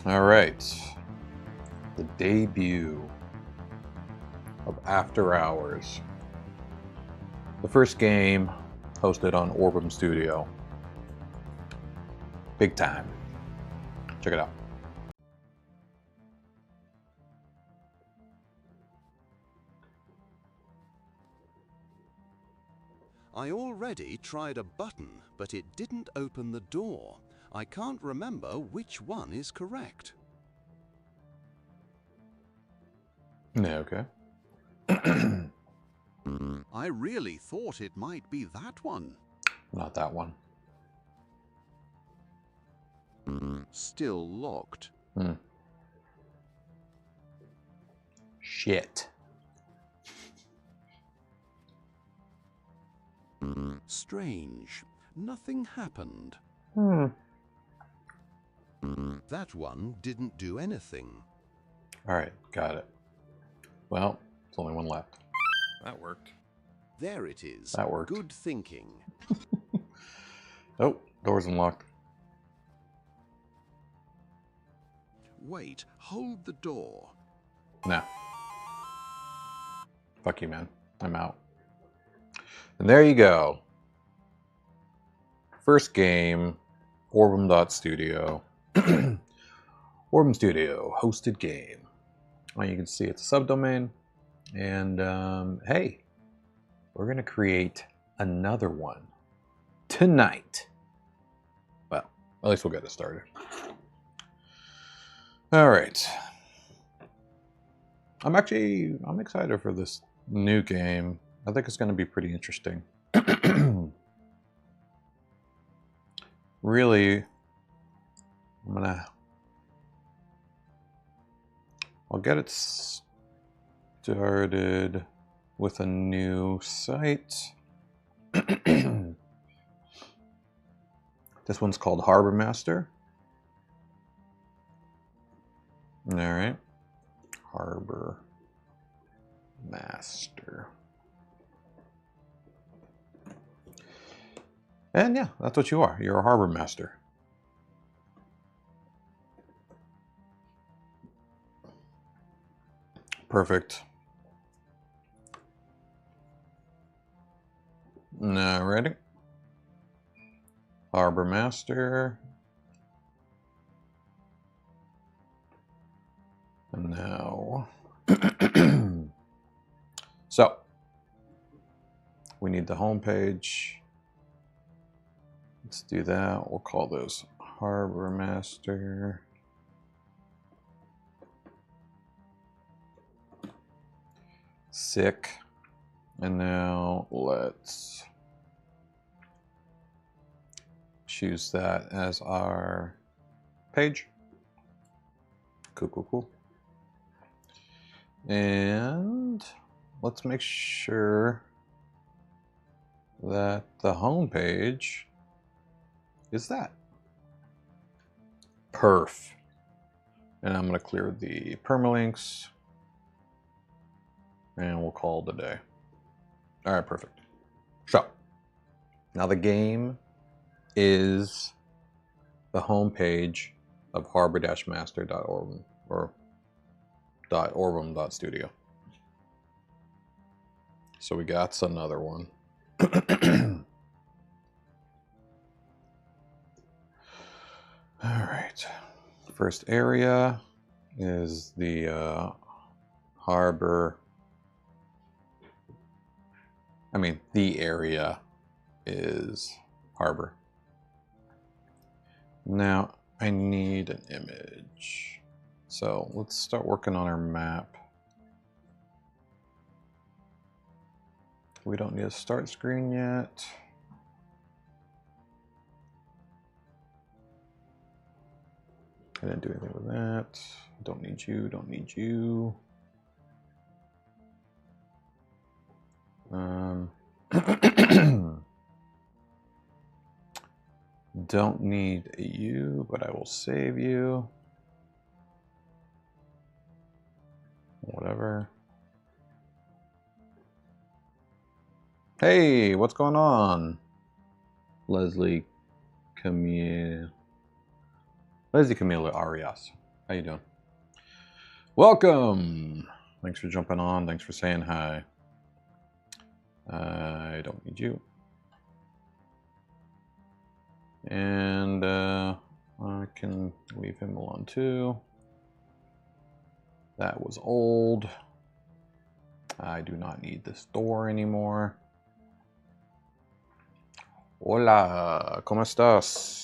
All right, the debut of After Hours. The first game hosted on Orbem Studio. Big time. Check it out. I already tried a button, but it didn't open the door. I can't remember which one is correct. Yeah, okay. I really thought it might be that one. Not that one. Still locked. Shit. Strange. Nothing happened. That one didn't do anything. All right, got it. Well, there's only one left. That worked. There it is. That worked. Good thinking. Oh, door's unlocked. Wait, hold the door. Nah. Fuck you, man. I'm out. And there you go. First game, Orbem.studio. Orbem Studio, hosted game. Well, you can see it's a subdomain. And hey, we're going to create another one tonight. Well, at least we'll get it started. All right. I'm excited for this new game. I think it's going to be pretty interesting. Really, I'll get it started with a new site. This one's called Harbor Master. All right, Harbor Master. And yeah, that's what you are. You're a harbor master. Perfect. Now, ready? Harbor master. And now, so we need the home page. Let's do that. We'll call this Harbor Master. Sick. And now let's choose that as our page. Cool, cool, cool. And let's make sure that the home page is that. Perf. And I'm going to clear the permalinks. And we'll call it a day. All right, perfect. So, now the game is the home page of harbor-master.org, or Orbem.studio. So we got another one. All right. First area is the harbor. I mean, the area is harbor. Now I need an image. So let's start working on our map. We don't need a start screen yet. I didn't do anything with that. Don't need you, don't need you. Don't need you, but I will save you. Whatever. Hey, what's going on? Leslie Camille Arias. How you doing? Welcome. Thanks for jumping on. Thanks for saying hi. I don't need you. And I can leave him alone too. That was old. I do not need this door anymore. Hola, ¿cómo estás?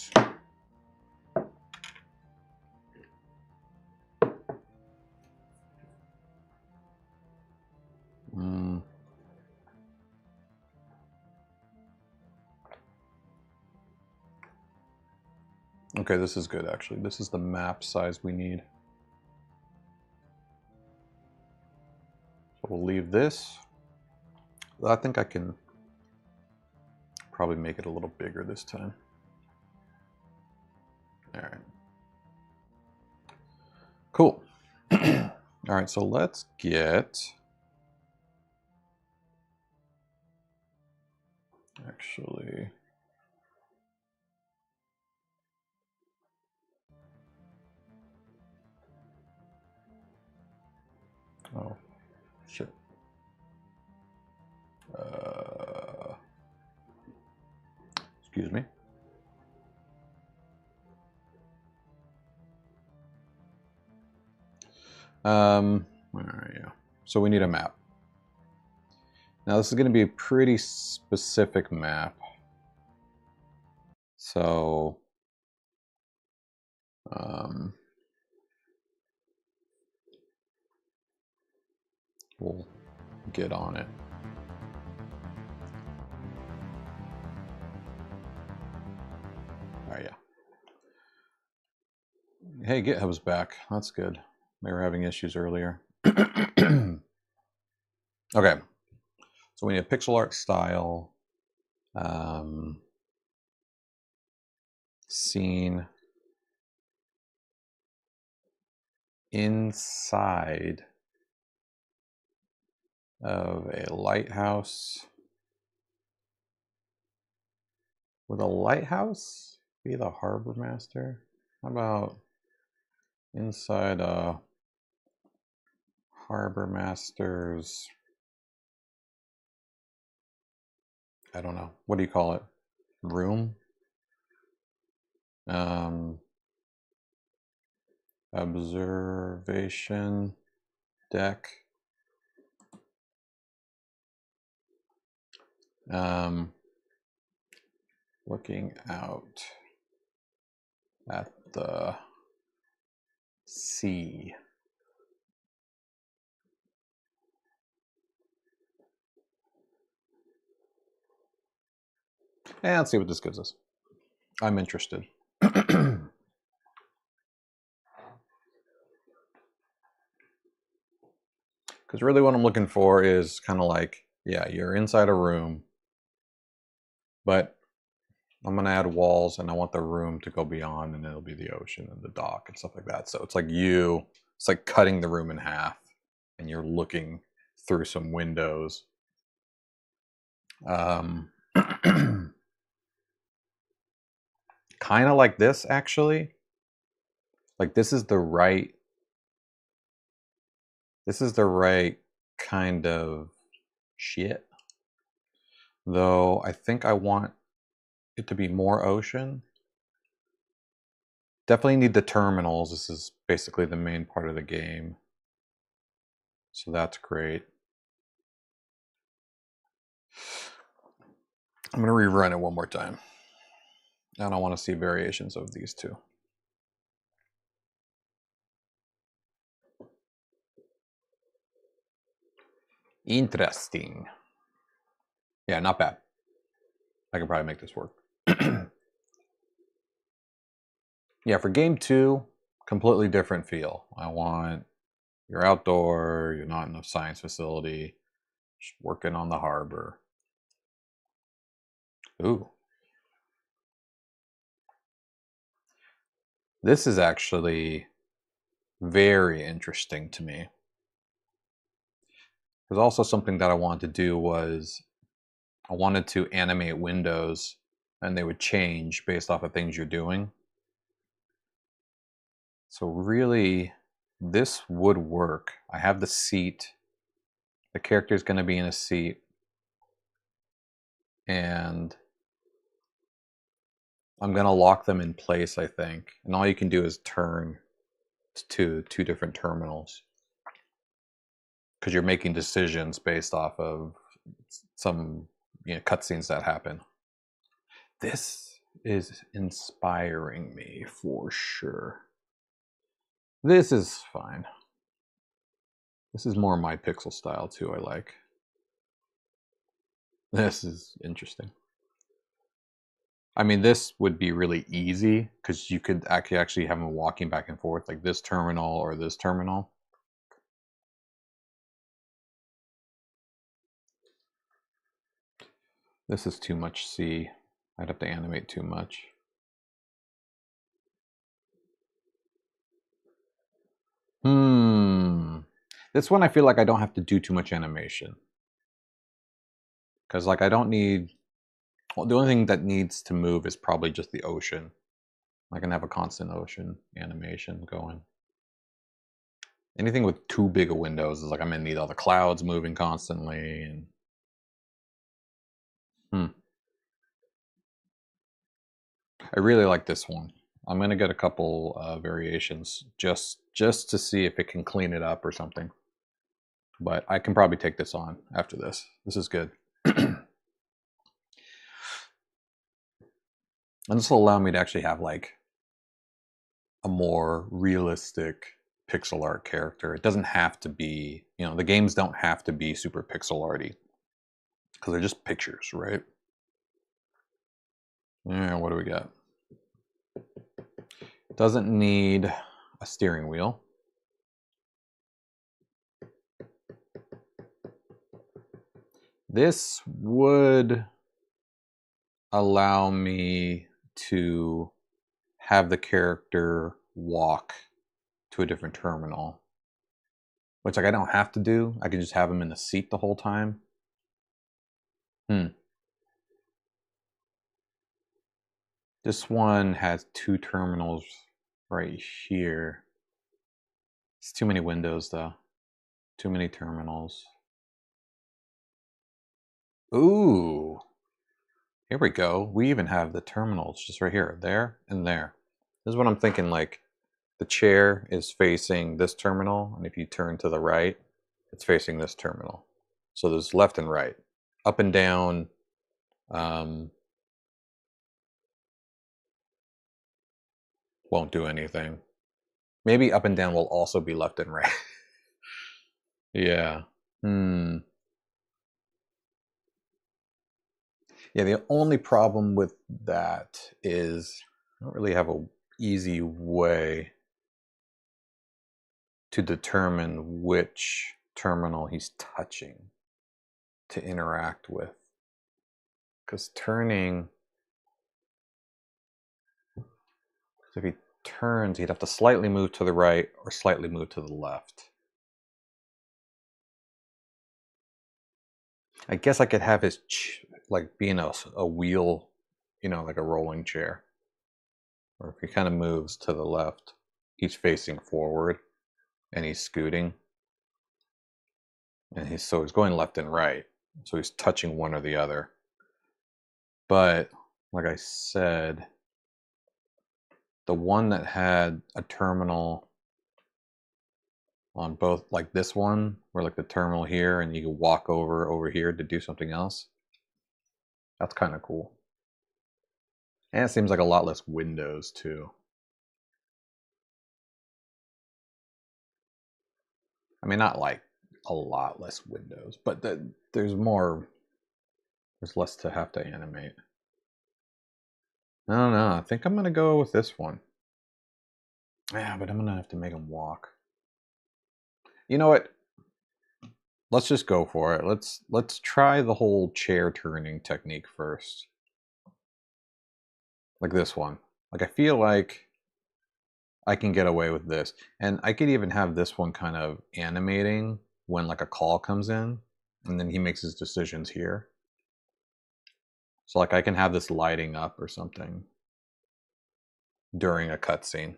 Okay, this is good actually. This is the map size we need. So we'll leave this. I think I can probably make it a little bigger this time. All right. Cool. All right, so let's get... Actually... Oh, shit. Excuse me. Where are you? So we need a map. Now this is going to be a pretty specific map. So, we'll get on it. Oh yeah. Hey, GitHub's back. That's good. They were having issues earlier. Okay. So we need a pixel art style, scene inside of a lighthouse. Would a lighthouse be the harbor master? How about inside a harbor master's, I don't know, what do you call it? Room? Observation deck. Looking out at the sea. And let's see what this gives us. I'm interested. Because really what I'm looking for is kind of like, yeah, you're inside a room, but I'm going to add walls and I want the room to go beyond, and it'll be the ocean and the dock and stuff like that. So it's like it's like cutting the room in half and you're looking through some windows. Kind of like this, actually. Like this is the right This is the right kind of shit. Though I think I want it to be more ocean. Definitely need the terminals. This is basically the main part of the game. So that's great. I'm going to rerun it one more time. And I want to see variations of these two. Interesting. Yeah, not bad. I can probably make this work. Yeah, for game 2, completely different feel. I want you're outdoor, you're not in a science facility, just working on the harbor. Ooh. This is actually very interesting to me. There's also something that I wanted to do was I wanted to animate windows and they would change based off of things you're doing. So really, this would work. I have the seat. The character is going to be in a seat. And I'm going to lock them in place, I think. And all you can do is turn to 2 different terminals. Because you're making decisions based off of some cutscenes that happen. This is inspiring me for sure. This is fine. This is more my pixel style too, I like. This is interesting. I mean, this would be really easy because you could actually have them walking back and forth, like this terminal or this terminal. This is too much C. I'd have to animate too much. This one I feel like I don't have to do too much animation. Because like I don't need... Well, the only thing that needs to move is probably just the ocean. I can have a constant ocean animation going. Anything with too big of windows is like I'm gonna need all the clouds moving constantly and I really like this one. I'm gonna get a couple variations just to see if it can clean it up or something. But I can probably take this on after this. This is good. And this will allow me to actually have like a more realistic pixel art character. It doesn't have to be, the games don't have to be super pixel arty because they're just pictures, right? Yeah, what do we got? Doesn't need a steering wheel. This would allow me to have the character walk to a different terminal, which like I don't have to do. I can just have him in the seat the whole time. This one has 2 terminals right here. It's too many windows though. Too many terminals. Ooh. Here we go. We even have the terminals just right here, there and there. This is what I'm thinking, like the chair is facing this terminal, and if you turn to the right, it's facing this terminal. So there's left and right. Up and down, won't do anything. Maybe up and down will also be left and right. Yeah. Yeah, the only problem with that is I don't really have a easy way to determine which terminal he's touching to interact with. Because turning, if he turns, he'd have to slightly move to the right or slightly move to the left. I guess I could have his, like being a wheel, like a rolling chair. Or if he kind of moves to the left, he's facing forward and he's scooting. And he's going left and right. So he's touching one or the other. But like I said, the one that had a terminal on both, like this one, where like the terminal here and you can walk over here to do something else. That's kind of cool. And it seems like a lot less windows too. I mean, not like a lot less windows, but there's less to have to animate. I don't know. I think I'm going to go with this one. Yeah, but I'm going to have to make him walk. You know what? Let's just go for it. Let's try the whole chair turning technique first. Like this one. Like I feel like I can get away with this. And I could even have this one kind of animating when like a call comes in and then he makes his decisions here. So like I can have this lighting up or something during a cutscene.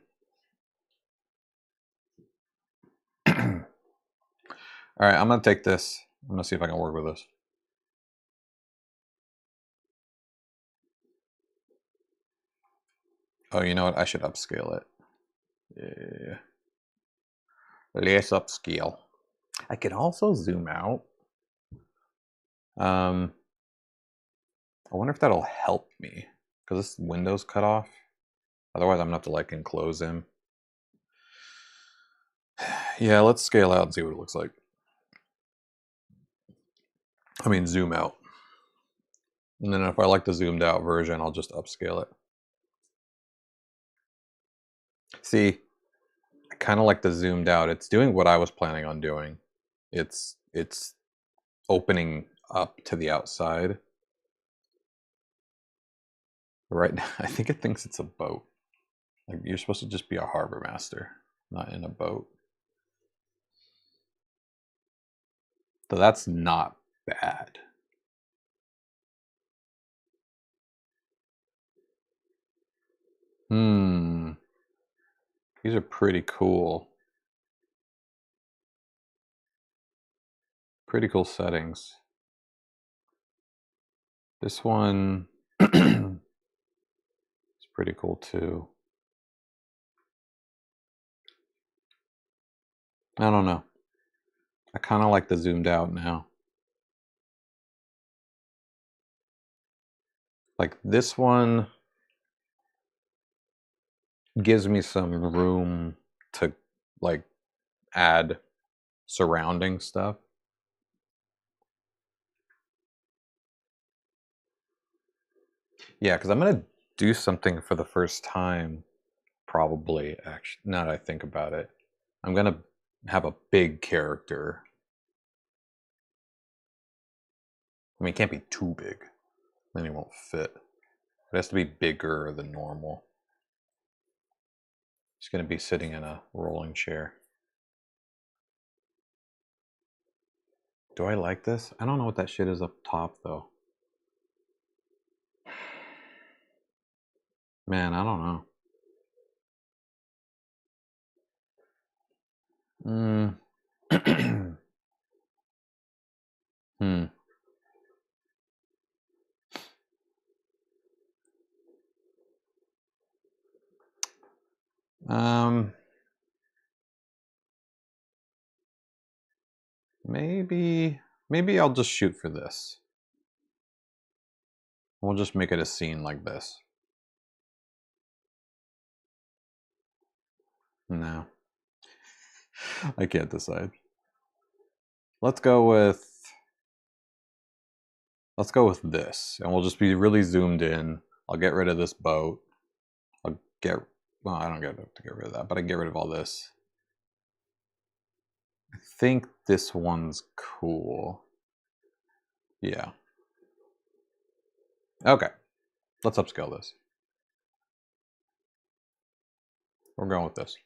All right, I'm gonna take this. I'm gonna see if I can work with this. Oh, you know what? I should upscale it. Yeah. Let's upscale. I could also zoom out. I wonder if that'll help me because this window's cut off. Otherwise, I'm gonna have to like enclose him. Yeah, let's scale out and see what it looks like. I mean, zoom out. And then if I like the zoomed out version, I'll just upscale it. See, I kind of like the zoomed out. It's doing what I was planning on doing. It's opening up to the outside. Right now, I think it thinks it's a boat. Like you're supposed to just be a harbor master, not in a boat. So that's not bad. These are pretty cool. Pretty cool settings. This one is pretty cool too. I don't know. I kind of like the zoomed out now. Like this one gives me some room to like add surrounding stuff. Yeah, because I'm gonna do something for the first time, probably. Actually, now that I think about it, I'm gonna have a big character. I mean, it can't be too big, then he won't fit. It has to be bigger than normal. He's gonna be sitting in a rolling chair. Do I like this? I don't know what that shit is up top though. Man, I don't know. Hmm. Maybe I'll just shoot for this. We'll just make it a scene like this. No. I can't decide. Let's go with this, and we'll just be really zoomed in. I'll get rid of this boat. I don't have to get rid of that, but I can get rid of all this. I think this one's cool. Yeah. Okay. Let's upscale this. We're going with this.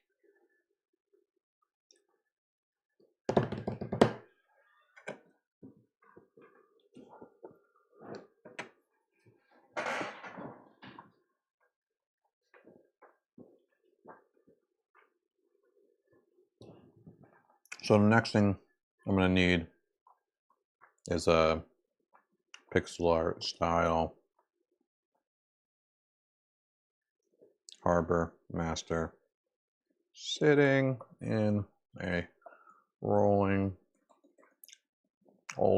So the next thing I'm going to need is a pixel art style harbor master sitting in a old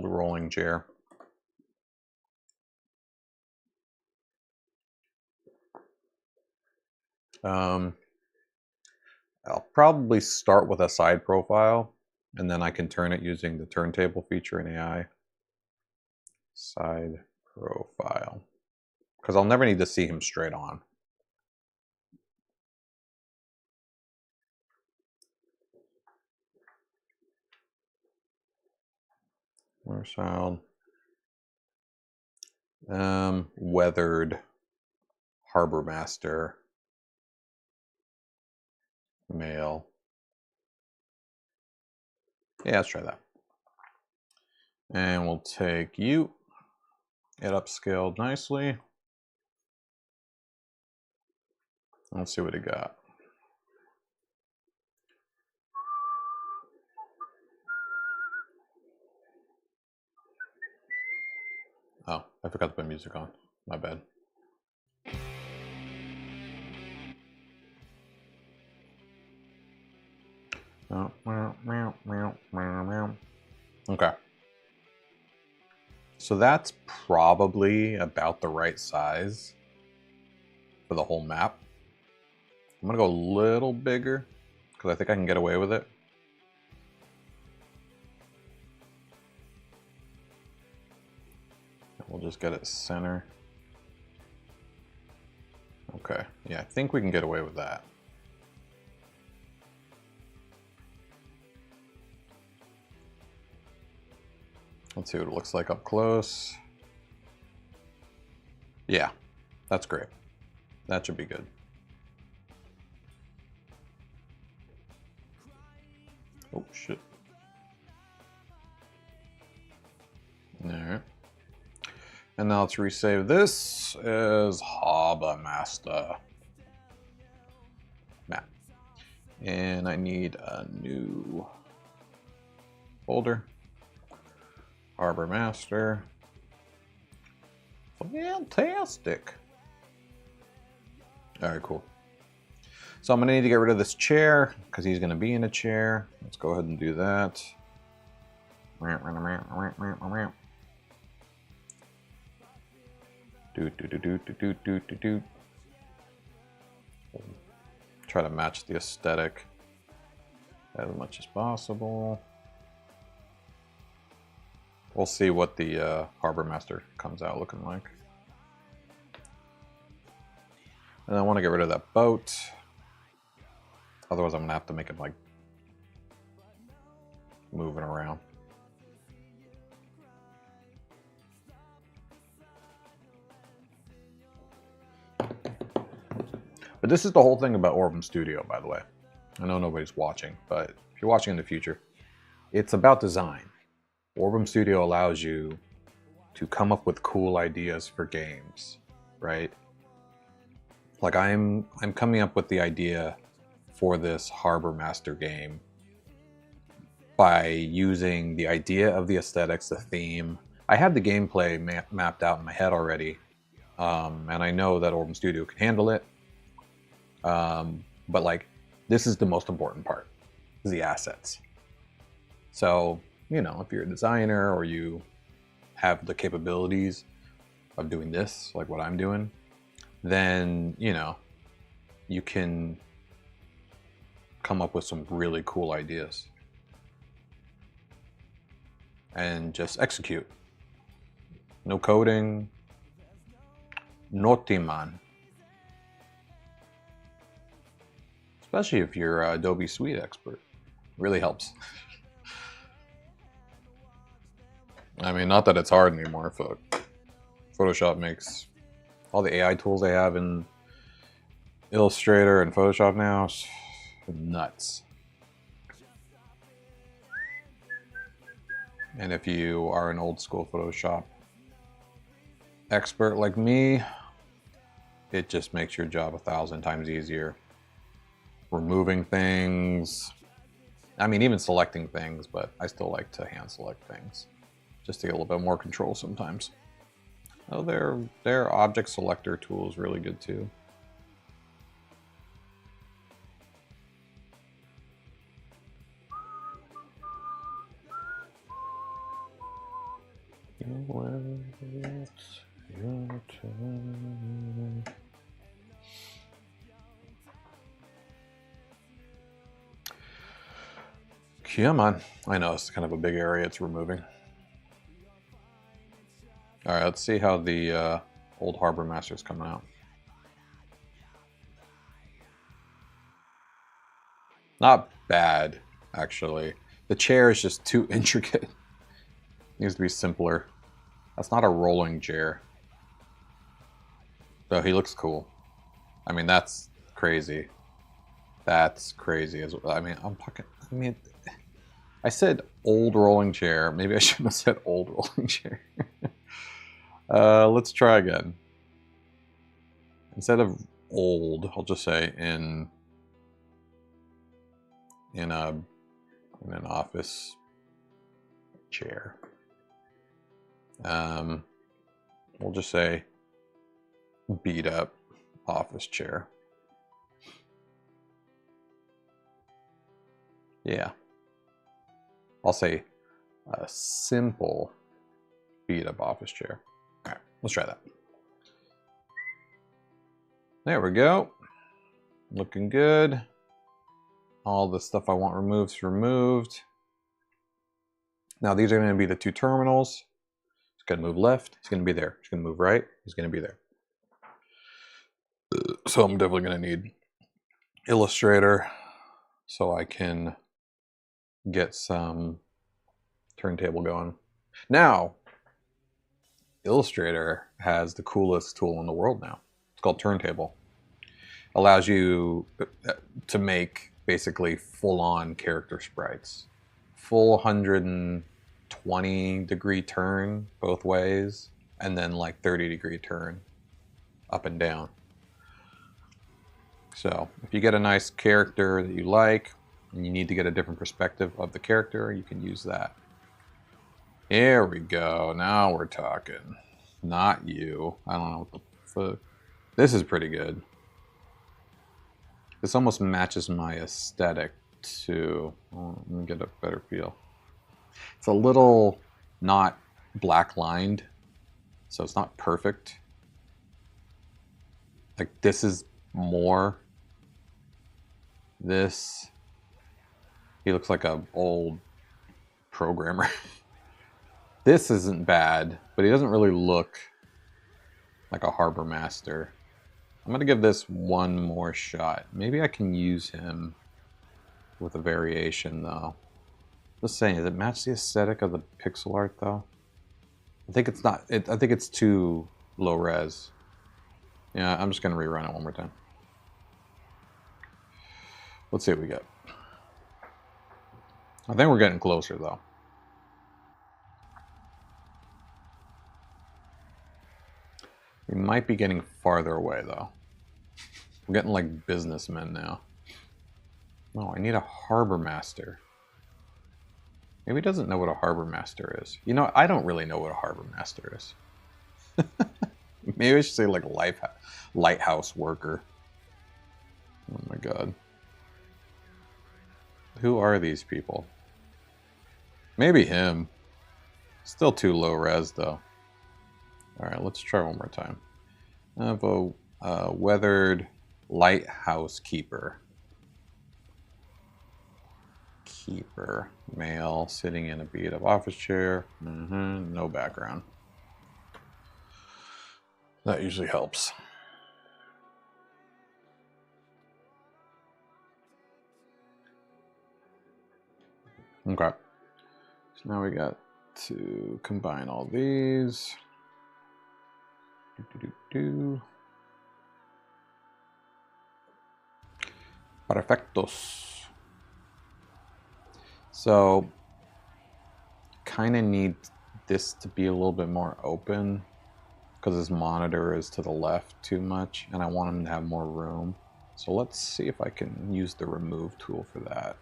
rolling chair. I'll probably start with a side profile, and then I can turn it using the turntable feature in AI. Side profile, because I'll never need to see him straight on. Child. Weathered harbor master male. Yeah, let's try that. And we'll take you. It upscaled nicely. Let's see what it got. Oh, I forgot to put music on. My bad. Okay. So that's probably about the right size for the whole map. I'm gonna go a little bigger because I think I can get away with it. We'll just get it center. Okay, yeah, I think we can get away with that. Let's see what it looks like up close. Yeah, that's great. That should be good. Oh, shit. Alright. And now let's resave this as Harbor Master map. And I need a new folder. Harbor Master. Fantastic. Alright, cool. So I'm gonna need to get rid of this chair because he's gonna be in a chair. Let's go ahead and do that. Try to match the aesthetic as much as possible. We'll see what the Harbor Master comes out looking like. And I want to get rid of that boat. Otherwise I'm gonna have to make it like moving around. But this is the whole thing about Orbem Studio, by the way. I know nobody's watching, but if you're watching in the future, it's about design. Orbem Studio allows you to come up with cool ideas for games, right? Like I'm coming up with the idea for this Harbor Master game by using the idea of the aesthetics, the theme. I have the gameplay mapped out in my head already, and I know that Orbem Studio can handle it. But like, this is the most important part, is the assets. So, you know, if you're a designer or you have the capabilities of doing this, like what I'm doing, then, you know, you can come up with some really cool ideas and just execute. No coding, naughty man. Especially if you're an Adobe Suite expert. Really helps. I mean, not that it's hard anymore. Photoshop makes all the AI tools they have in Illustrator and Photoshop now, it's nuts. And if you are an old school Photoshop expert like me, it just makes your job 1,000 times easier. Removing things, I mean, even selecting things, but I still like to hand select things. just to get a little bit more control sometimes. Oh, their object selector tool is really good too. Come on. I know it's kind of a big area it's removing. All right, let's see how the old Harbor Master is coming out. Not bad, actually. The chair is just too intricate. Needs to be simpler. That's not a rolling chair. Though he looks cool. I mean, that's crazy. That's crazy. I mean, I said old rolling chair. Maybe I shouldn't have said old rolling chair. Let's try again. Instead of old, I'll just say in an office chair. We'll just say beat up office chair. Yeah. I'll say a simple beat up office chair. All right, let's try that. There we go. Looking good. All the stuff I want removed is removed. Now these are going to be the two terminals. It's going to move left. It's going to be there. It's going to move right. It's going to be there. So I'm definitely going to need Illustrator so I can get some turntable going. Now, Illustrator has the coolest tool in the world now. It's called Turntable. Allows you to make basically full-on character sprites. Full 120-degree turn both ways, and then like 30-degree turn up and down. So if you get a nice character that you like, and you need to get a different perspective of the character, you can use that. There we go. Now we're talking. Not you. I don't know what the fuck. This is pretty good. This almost matches my aesthetic too. Oh, let me get a better feel. It's a little not black lined, so it's not perfect. Like this is more. This, he looks like an old programmer. This isn't bad, but he doesn't really look like a Harbor Master. I'm gonna give this one more shot. Maybe I can use him with a variation though. Just saying, does it match the aesthetic of the pixel art though? I think it's not. I think it's too low res. Yeah, I'm just gonna rerun it one more time. Let's see what we get. I think we're getting closer though. We might be getting farther away though. We're getting like businessmen now. Oh, I need a Harbor Master. Maybe he doesn't know what a Harbor Master is. You know, I don't really know what a Harbor Master is. Maybe I should say like lighthouse worker. Oh my god. Who are these people? Maybe him. Still too low res though. Alright, let's try one more time. I have a weathered lighthouse keeper. Male, sitting in a beat up office chair. No background. That usually helps. Okay. So now we got to combine all these. Perfectos. So, kind of need this to be a little bit more open because his monitor is to the left too much and I want him to have more room. So let's see if I can use the remove tool for that.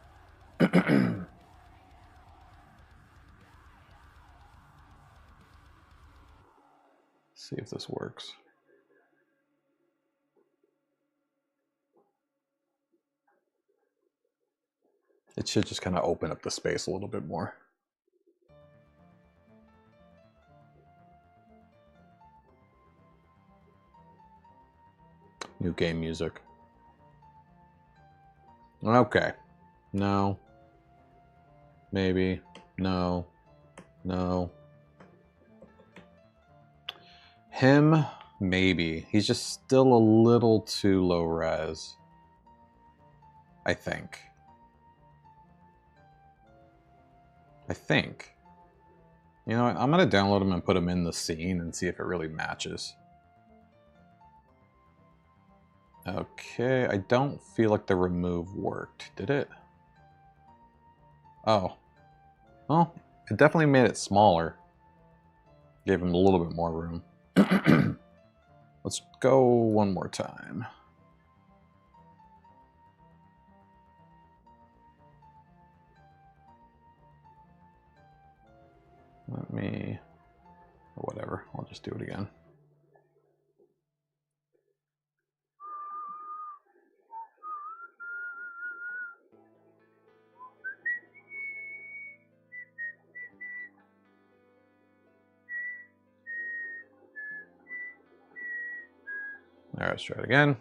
see if this works. It should just kind of open up the space a little bit more. New game music. Okay. No. Maybe. No. No. Him, maybe. He's just still a little too low res, I think. You know what? I'm going to download him and put him in the scene and see if it really matches. Okay, I don't feel like the remove worked. Did it? Oh. Well, it definitely made it smaller. Gave him a little bit more room. Let's go one more time. Let me... whatever, I'll just do it again. All right, let's try it again.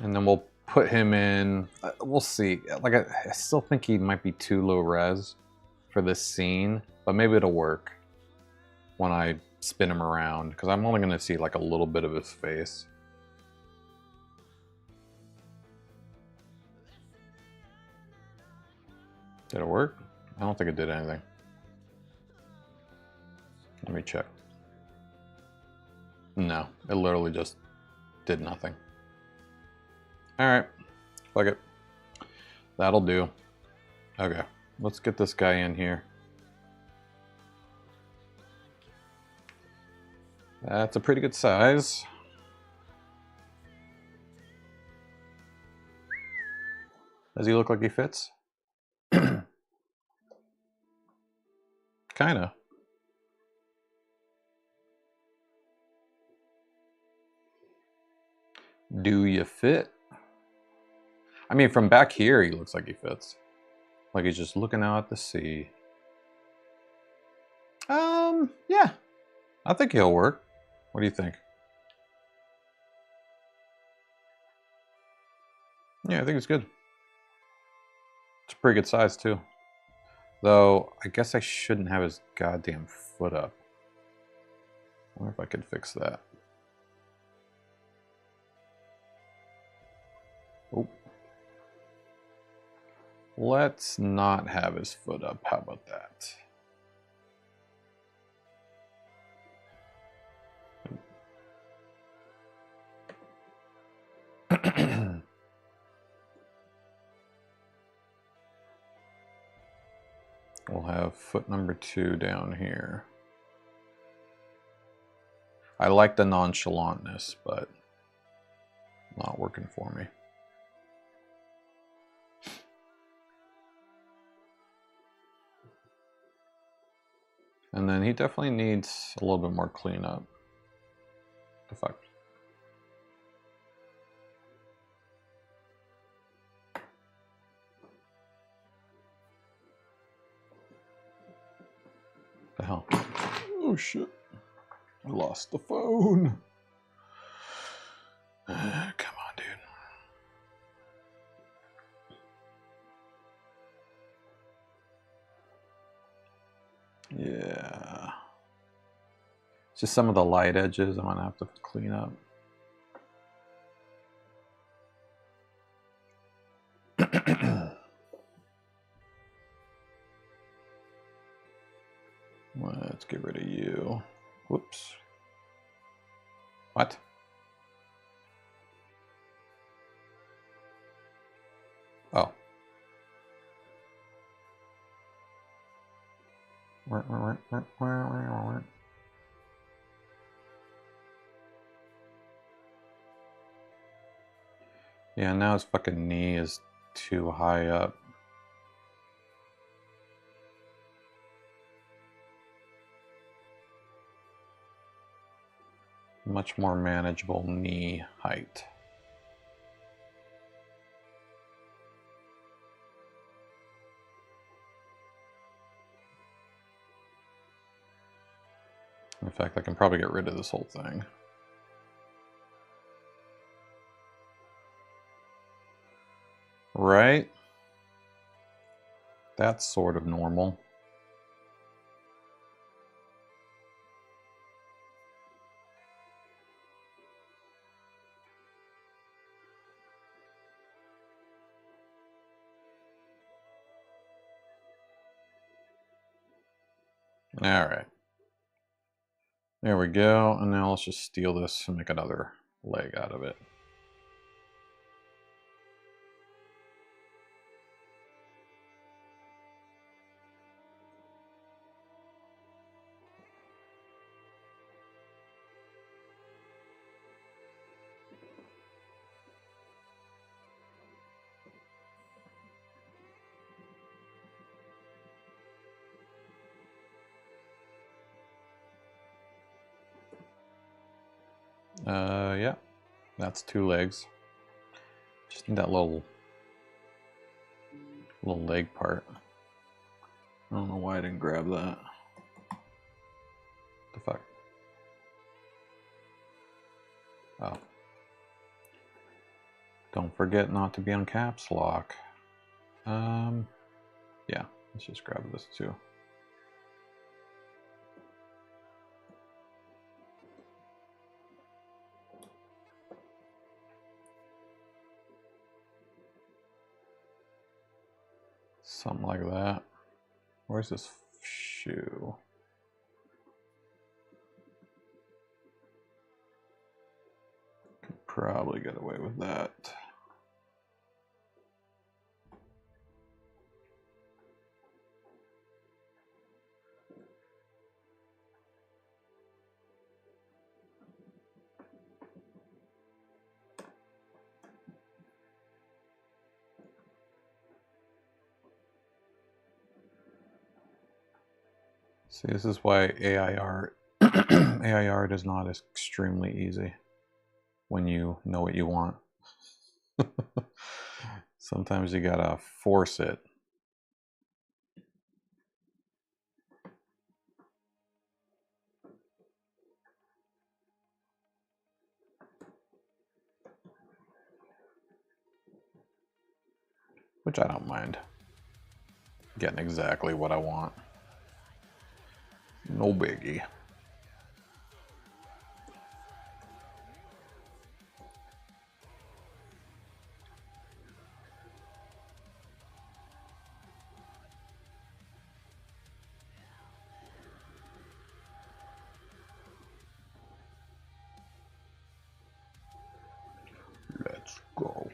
And then we'll put him in, we'll see. Like, I still think he might be too low res for this scene, but maybe it'll work when I spin him around, because I'm only gonna see like a little bit of his face. Did it work? I don't think it did anything. Let me check. No, it literally just did nothing. All right, fuck it. That'll do. Okay, let's get this guy in here. That's a pretty good size. Does he look like he fits? Kinda. Do you fit? I mean, from back here, he looks like he fits. Like he's just looking out at the sea. Yeah. I think he'll work. What do you think? Yeah, I think it's good. It's a pretty good size, too. Though, I guess I shouldn't have his goddamn foot up. I wonder if I could fix that. Oh. Let's not have his foot up. How about that? We'll have foot number 2 down here. I like the nonchalantness, but not working for me. And then he definitely needs a little bit more cleanup. The fuck? The hell? Oh shit. I lost the phone. Come on, dude. Yeah. It's just some of the light edges I'm gonna have to clean up. Let's get rid of you. Whoops. What? Oh. Yeah, now his fucking knee is too high up. Much more manageable knee height. In fact, I can probably get rid of this whole thing. Right? That's sort of normal. All right. There we go. And now let's just steal this and make another leg out of it. Yeah, that's 2 legs. Just need that little leg part. I don't know why I didn't grab that. The fuck? Oh. Don't forget not to be on caps lock. Yeah, let's just grab this too. Something like that. Where's this shoe? Could probably get away with that. See, this is why AI art AI art is not extremely easy when you know what you want. Sometimes you gotta force it. Which I don't mind. Getting exactly what I want. No biggie. Let's go.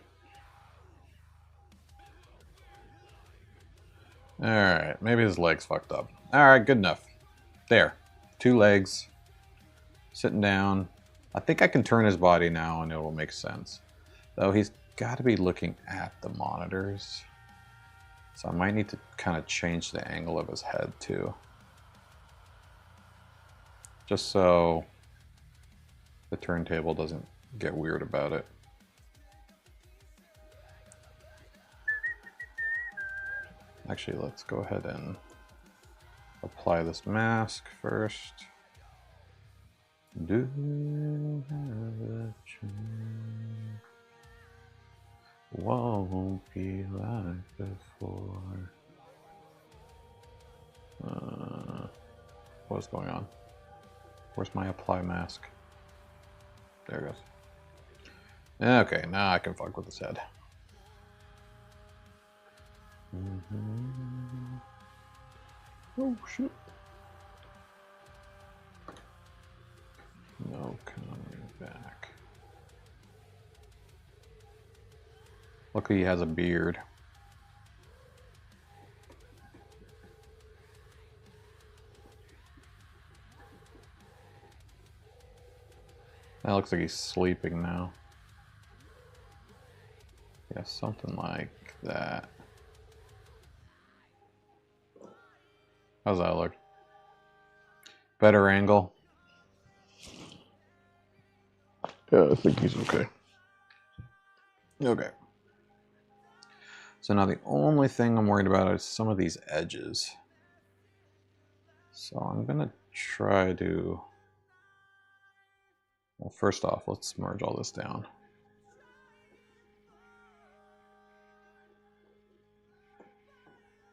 Alright, maybe his leg's fucked up. Alright, good enough. There. 2 legs. Sitting down. I think I can turn his body now and it will make sense. Though he's got to be looking at the monitors. So I might need to kind of change the angle of his head too. Just so the turntable doesn't get weird about it. Actually, let's go ahead and apply this mask first. Do you have a dream? Won't be like before. What's going on? Where's my apply mask? There it goes. Okay, now I can fuck with his head. Oh shit. No coming back. Luckily he has a beard. That looks like he's sleeping now. Yeah, something like that. How's that look? Better angle. Yeah, I think he's okay. Okay. So now the only thing I'm worried about is some of these edges. So I'm gonna try to, well, first off, let's merge all this down.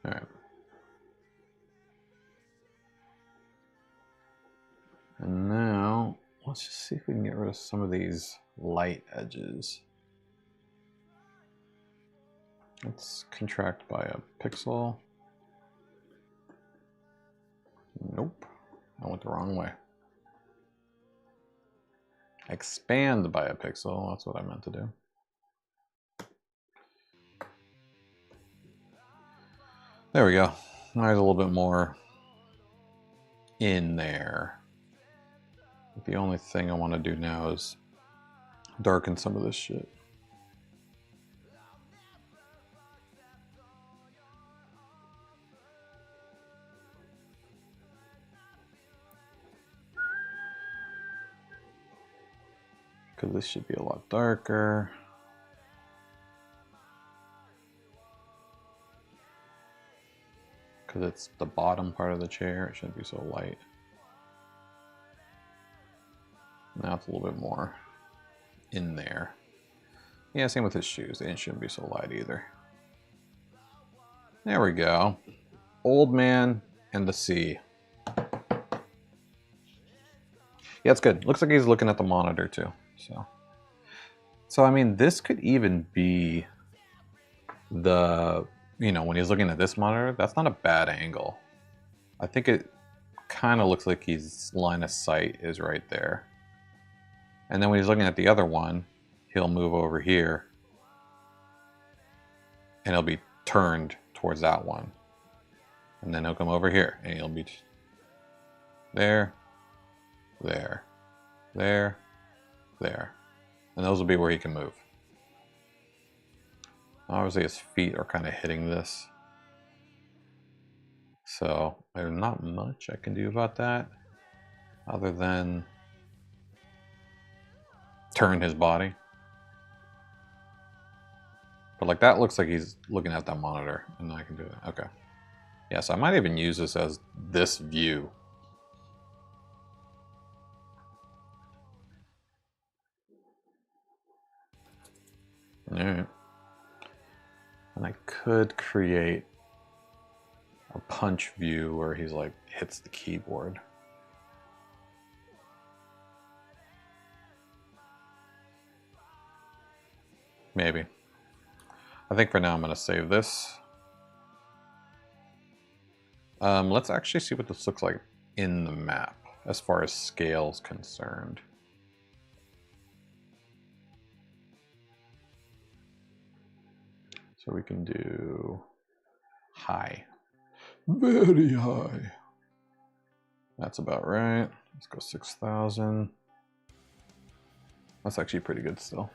All right. And now let's just see if we can get rid of some of these light edges. Let's contract by a pixel. Nope, I went the wrong way. Expand by a pixel, that's what I meant to do. There we go. There's a little bit more in there. The only thing I want to do now is darken some of this shit. Because this should be a lot darker. Because it's the bottom part of the chair, it shouldn't be so light. Now it's a little bit more in there. Yeah, same with his shoes. They shouldn't be so light either. There we go. Old man and the sea. Yeah, it's good. Looks like he's looking at the monitor too. So I mean, this could even be the, you know, when he's looking at this monitor, that's not a bad angle. I think it kind of looks like his line of sight is right there. And then when he's looking at the other one, he'll move over here and he'll be turned towards that one. And then he'll come over here and he'll be there, there, there, there. And those will be where he can move. Obviously his feet are kind of hitting this. So there's not much I can do about that other than turn his body. But like that looks like he's looking at that monitor and I can do it. Okay. Yeah, so I might even use this as this view. All right. And I could create a punch view where he's like hits the keyboard. Maybe. I think for now I'm going to save this. Let's actually see what this looks like in the map as far as scale is concerned. So we can do high. Very high. That's about right. Let's go 6,000. That's actually pretty good still.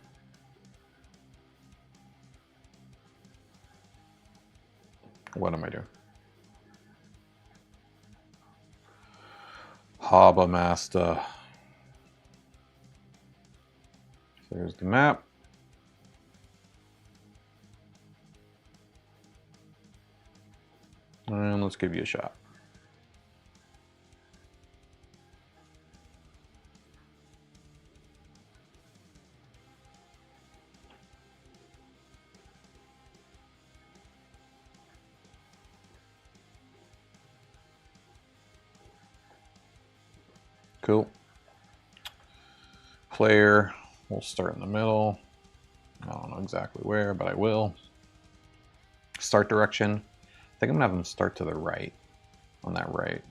What am I doing? Haba Master. So here's the map. And let's give you a shot. Cool. Player, we'll start in the middle. I don't know exactly where, but I will. Start direction. I think I'm gonna have them start to the right, on that right.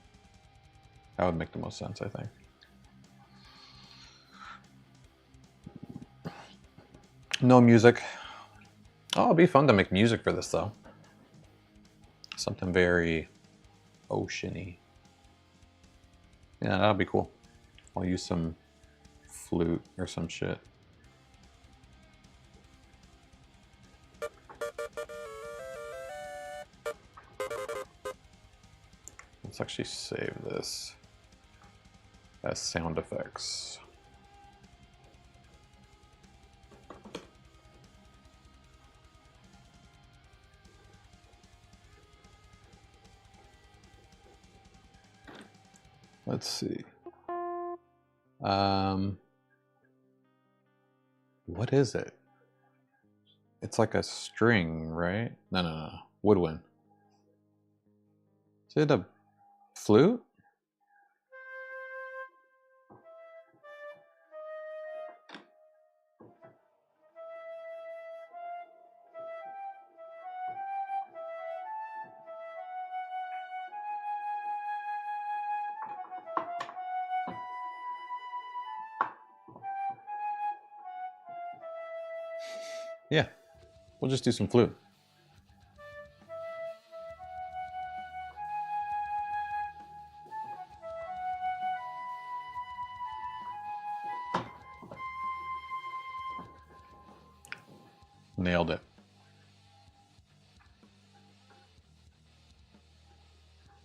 That would make the most sense, I think. No music. Oh, it'll be fun to make music for this though. Something very oceany. Yeah, that'll be cool. I'll use some flute or some shit. Let's actually save this as sound effects. Let's see. What is it? It's like a string, right? No. Woodwind. Is it a flute? Yeah, we'll just do some flute. Nailed it.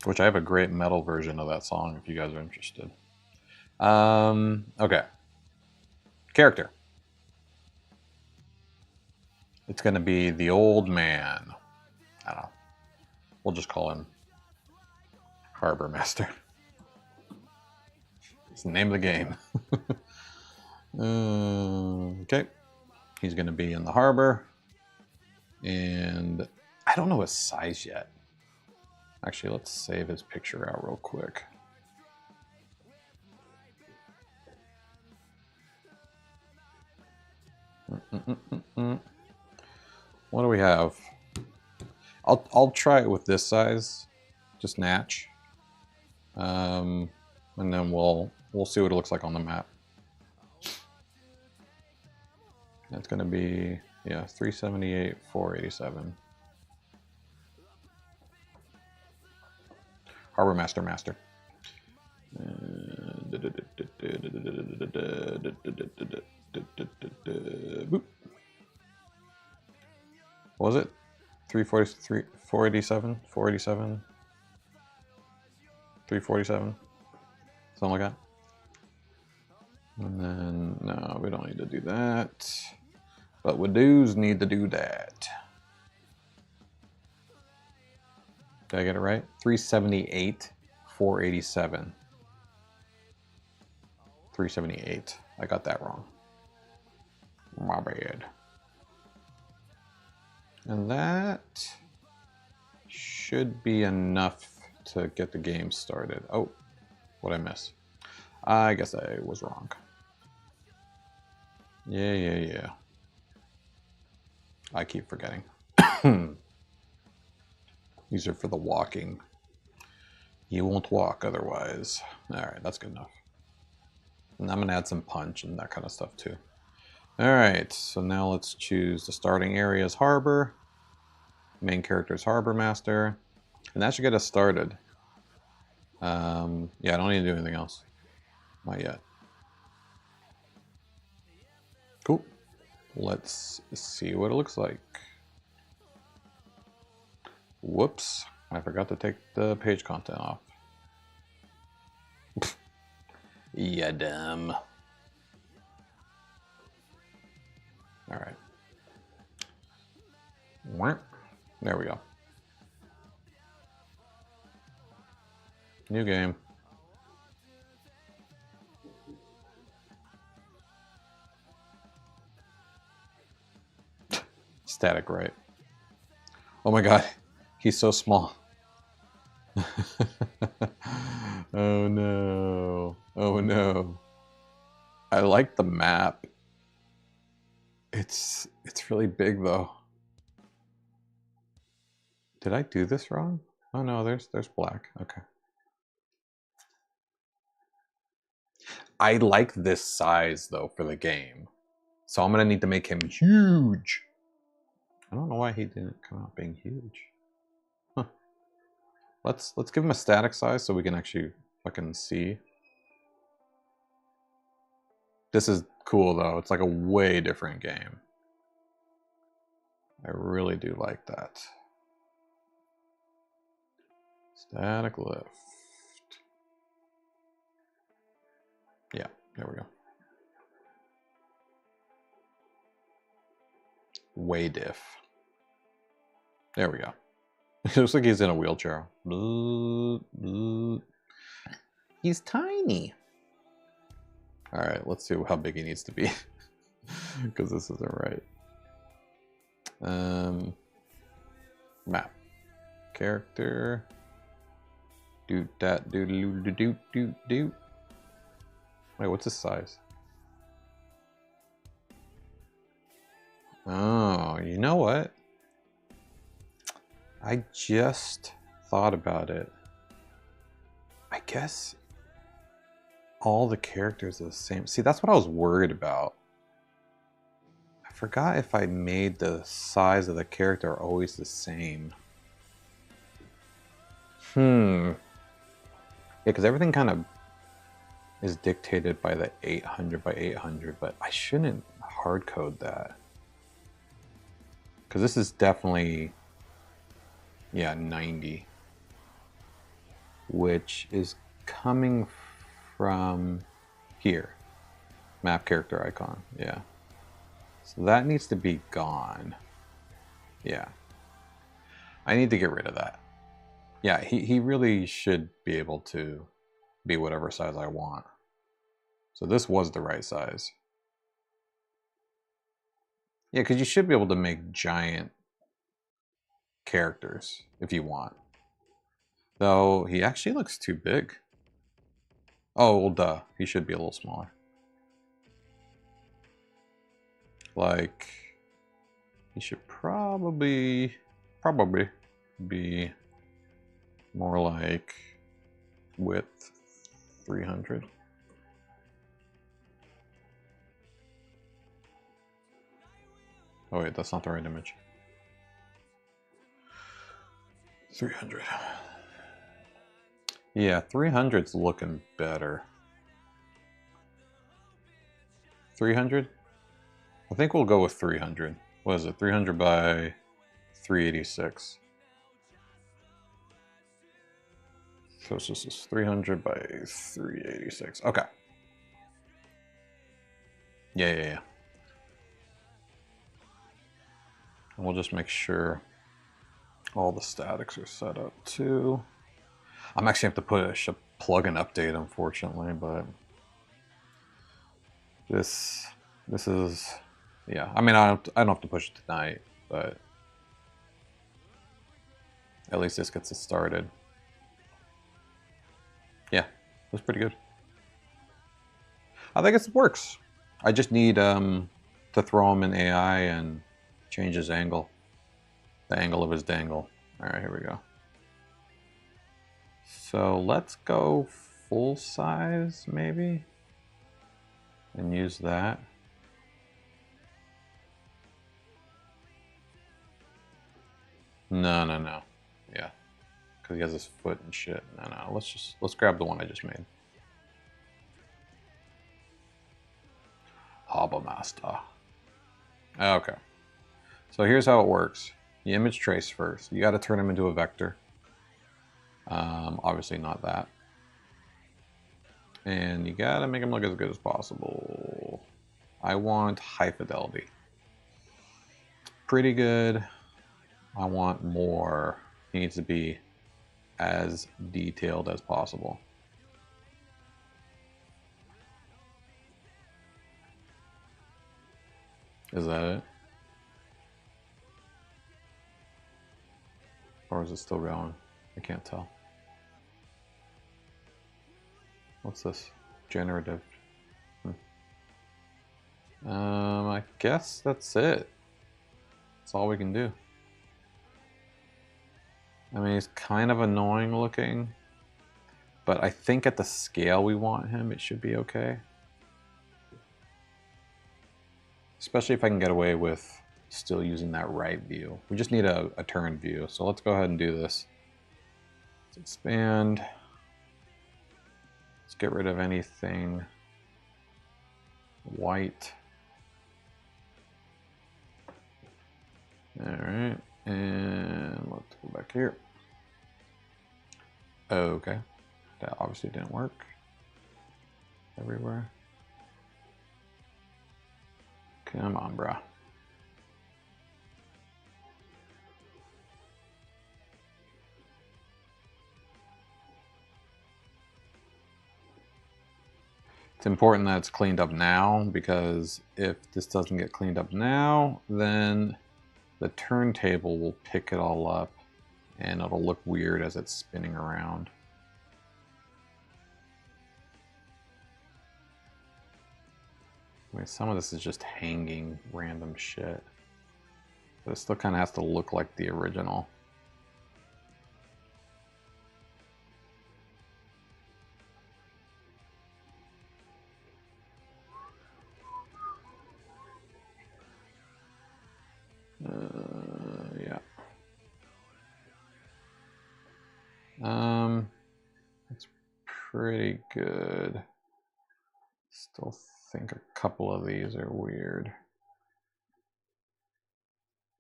Which I have a great metal version of that song if you guys are interested. Okay. Character. It's going to be the old man. I don't know. We'll just call him Harbor Master. It's the name of the game. Okay. He's going to be in the harbor. And I don't know his size yet. Actually, let's save his picture out real quick. What do we have? I'll try it with this size, just natch, and then we'll see what it looks like on the map. It's gonna be 378, 487. Harbor Master. Boop. What was it? 343, 487, 487, 347, something like that. And then, no, we don't need to do that. But we do's need to do that. Did I get it right? 378, 487. 378. I got that wrong. My bad. And that should be enough to get the game started. Oh, what'd I miss? I guess I was wrong. Yeah. I keep forgetting. These are for the walking. You won't walk otherwise. All right, that's good enough. And I'm gonna add some punch and that kind of stuff too. All right, so now let's choose the starting area as Harbor. Main character is Harbor Master. And that should get us started. Yeah, I don't need to do anything else. Not yet. Cool. Let's see what it looks like. Whoops. I forgot to take the page content off. Yeah, dumb. All right. There we go. New game. Static, right? Oh my god, he's so small. Oh no. Oh no. I like the map. It's really big though. Did I do this wrong? Oh no, there's black. Okay. I like this size though for the game. So I'm gonna need to make him huge. I don't know why he didn't come out being huge. Huh. Let's give him a static size so we can actually fucking see. This is cool though. It's like a way different game. I really do like that. Static lift. Yeah, there we go. Way diff. There we go. It looks like he's in a wheelchair. He's tiny. All right, let's see how big he needs to be, because this isn't right. Map. Character. Doot that doot doot doot doot doot. Wait, what's his size? Oh, you know what? I just thought about it. I guess all the characters are the same. See, that's what I was worried about. I forgot if I made the size of the character always the same. Yeah, because everything kind of is dictated by the 800 by 800, but I shouldn't hard code that. Because this is definitely, yeah, 90. Which is coming from here. Map character icon, yeah. So that needs to be gone. Yeah. I need to get rid of that. Yeah, he really should be able to be whatever size I want. So this was the right size. Yeah, because you should be able to make giant characters if you want. Though he actually looks too big. Oh, well, duh. He should be a little smaller. Like, he should probably be more like width 300. Oh wait, that's not the right image. 300. Yeah, 300's looking better. 300? I think we'll go with 300. What is it? 300 by 386. So this is 300 by 386. Okay. Yeah. And we'll just make sure all the statics are set up too. I'm actually have to push a plugin update, unfortunately, but this is, yeah. I mean, I don't have to push it tonight, but at least this gets us started. Yeah, that's pretty good. I think it works. I just need to throw him in AI and change his angle, the angle of his dangle. All right, here we go. So let's go full size maybe, and use that. No. Yeah, because he has his foot and shit. No. Let's grab the one I just made. Hobble Master. Okay. So here's how it works. You image trace first. You got to turn him into a vector. Obviously not that. And you got to make him look as good as possible. I want high fidelity. Pretty good. I want more. He needs to be as detailed as possible. Is that it? Or is it still going? I can't tell. What's this? Generative. I guess that's it. That's all we can do. I mean, he's kind of annoying looking, but I think at the scale we want him, it should be okay. Especially if I can get away with still using that right view. We just need a turn view. So let's go ahead and do this. Let's expand. Let's get rid of anything white. All right, and let's go back here. Okay, that obviously didn't work everywhere. Come on, bro. It's important that it's cleaned up now, because if this doesn't get cleaned up now, then the turntable will pick it all up and it'll look weird as it's spinning around. I mean, some of this is just hanging random shit. But it still kind of has to look like the original. Yeah. It's pretty good. Still think a couple of these are weird.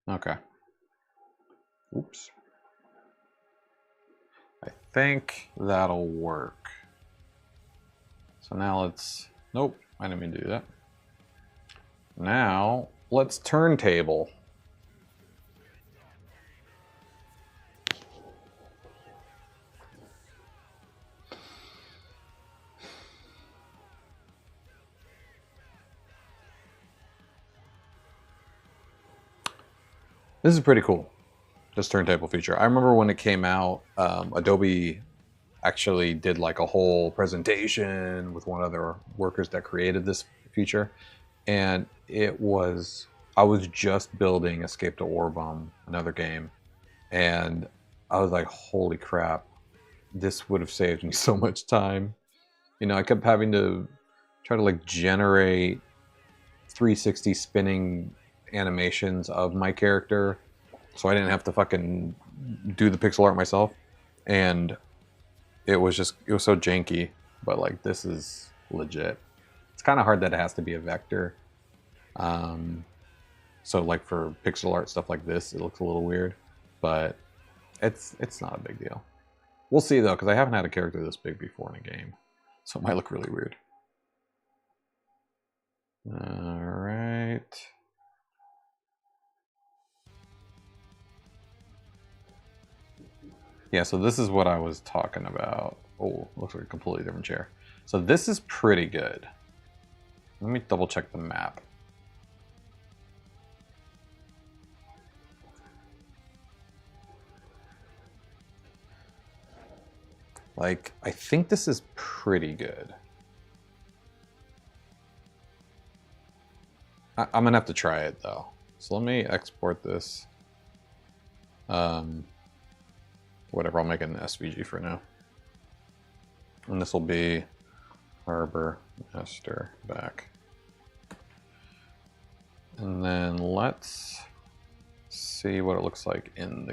Okay. Oops. I think that'll work. So now let's... Nope, I didn't mean to do that. Now, let's turntable. This is pretty cool, this turntable feature. I remember when it came out, Adobe actually did like a whole presentation with one of their workers that created this feature. And it was, I was just building Escape to Orbem, another game. And I was like, holy crap, this would have saved me so much time. You know, I kept having to try to like generate 360 spinning animations of my character, so I didn't have to fucking do the pixel art myself. And it was so janky, but like this is legit. It's kind of hard that it has to be a vector. So like for pixel art stuff like this, it looks a little weird, but it's not a big deal. We'll see though, because I haven't had a character this big before in a game, so it might look really weird. All right. Yeah, so this is what I was talking about. Oh, looks like a completely different chair. So this is pretty good. Let me double check the map. Like, I think this is pretty good. I'm gonna have to try it though. So let me export this. Whatever, I'll make it an SVG for now. And this will be Harbor Master back. And then let's see what it looks like in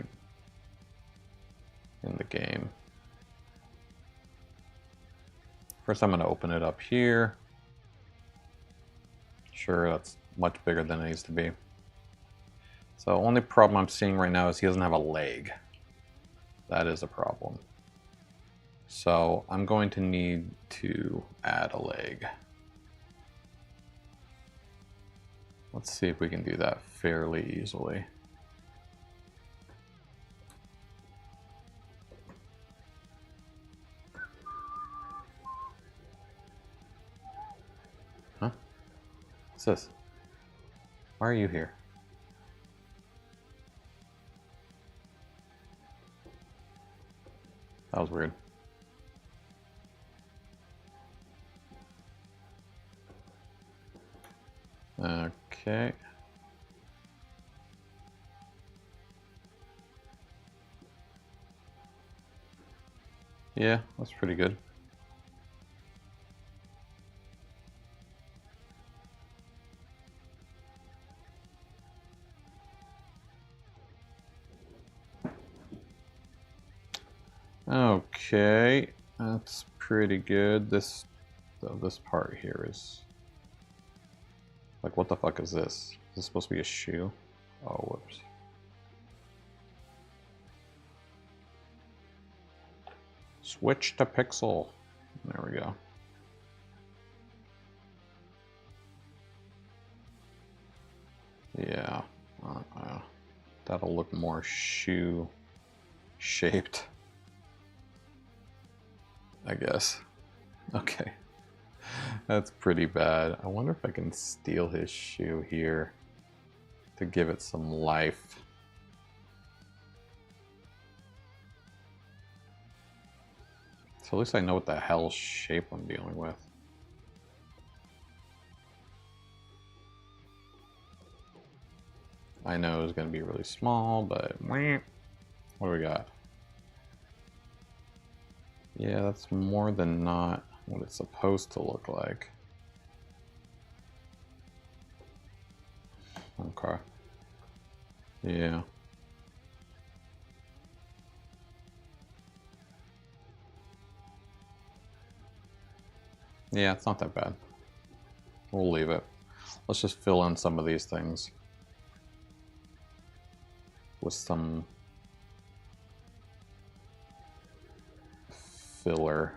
the game. First, I'm going to open it up here. Sure, that's much bigger than it needs to be. So only problem I'm seeing right now is he doesn't have a leg. That is a problem. So I'm going to need to add a leg. Let's see if we can do that fairly easily. Huh? What's this? Why are you here? That was weird. Okay. Yeah, that's pretty good. Okay, that's pretty good. This part here is like, what the fuck is this? Is this supposed to be a shoe? Oh, whoops. Switch to pixel. There we go. Yeah, that'll look more shoe shaped, I guess. Okay. That's pretty bad. I wonder if I can steal his shoe here to give it some life. So at least I know what the hell shape I'm dealing with. I know it's going to be really small, but what do we got? Yeah, that's more than not what it's supposed to look like. Okay. Yeah. Yeah, it's not that bad. We'll leave it. Let's just fill in some of these things with some filler.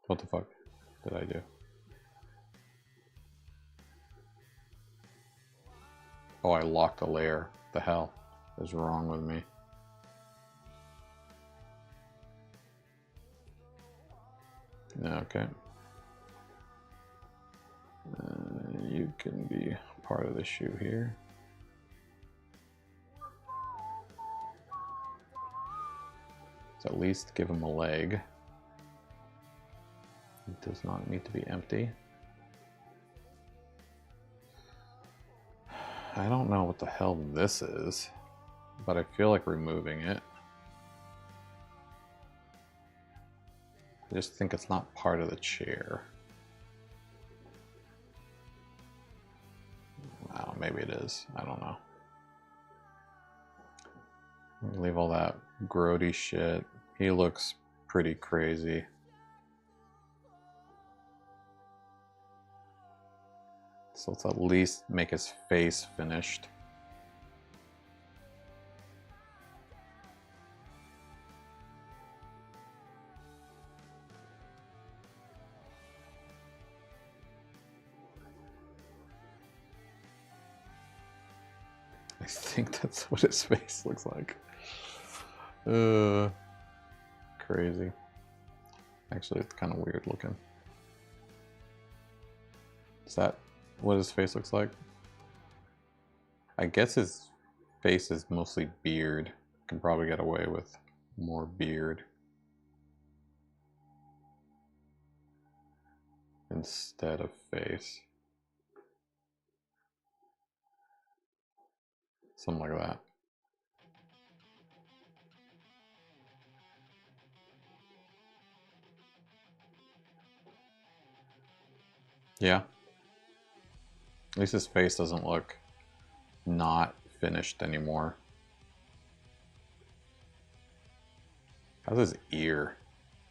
What the fuck did I do? Oh, I locked a layer. What the hell is wrong with me? Okay. You can be part of the shoe here. So at least give him a leg. It does not need to be empty. I don't know what the hell this is, but I feel like removing it. I just think it's not part of the chair. Oh, maybe it is. I don't know. Leave all that grody shit. He looks pretty crazy. So let's at least make his face finished. I think that's what his face looks like. Crazy. Actually, it's kind of weird looking. Is that what his face looks like? I guess his face is mostly beard. Can probably get away with more beard instead of face. Something like that. Yeah. At least his face doesn't look not finished anymore. How's his ear?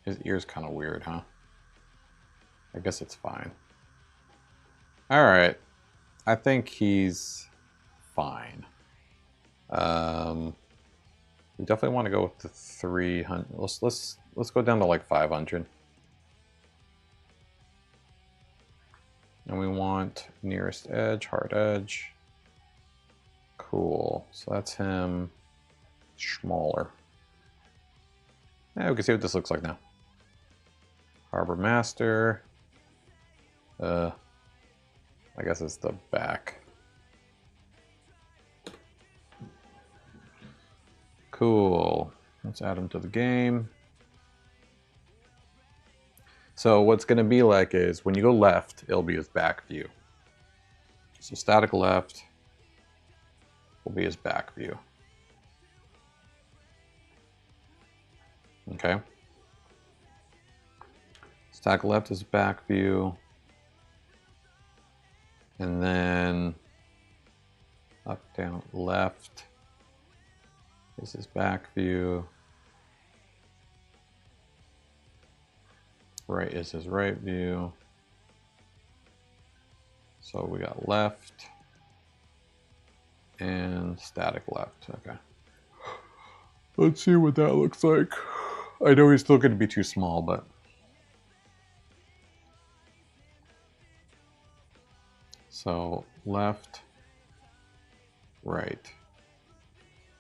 His ear's kind of weird, huh? I guess it's fine. Alright. I think he's fine. We definitely want to go with the 300. Let's go down to like 500. And we want nearest edge, hard edge. Cool. So that's him smaller. Yeah, we can see what this looks like now. Harbor Master. I guess it's the back. Cool. Let's add him to the game. So what's going to be like is when you go left, it'll be his back view. So static left will be his back view. Okay. Static left is back view. And then up, down, left is his back view. Right is his right view. So we got left and static left. Okay. Let's see what that looks like. I know he's still going to be too small, but so left, right.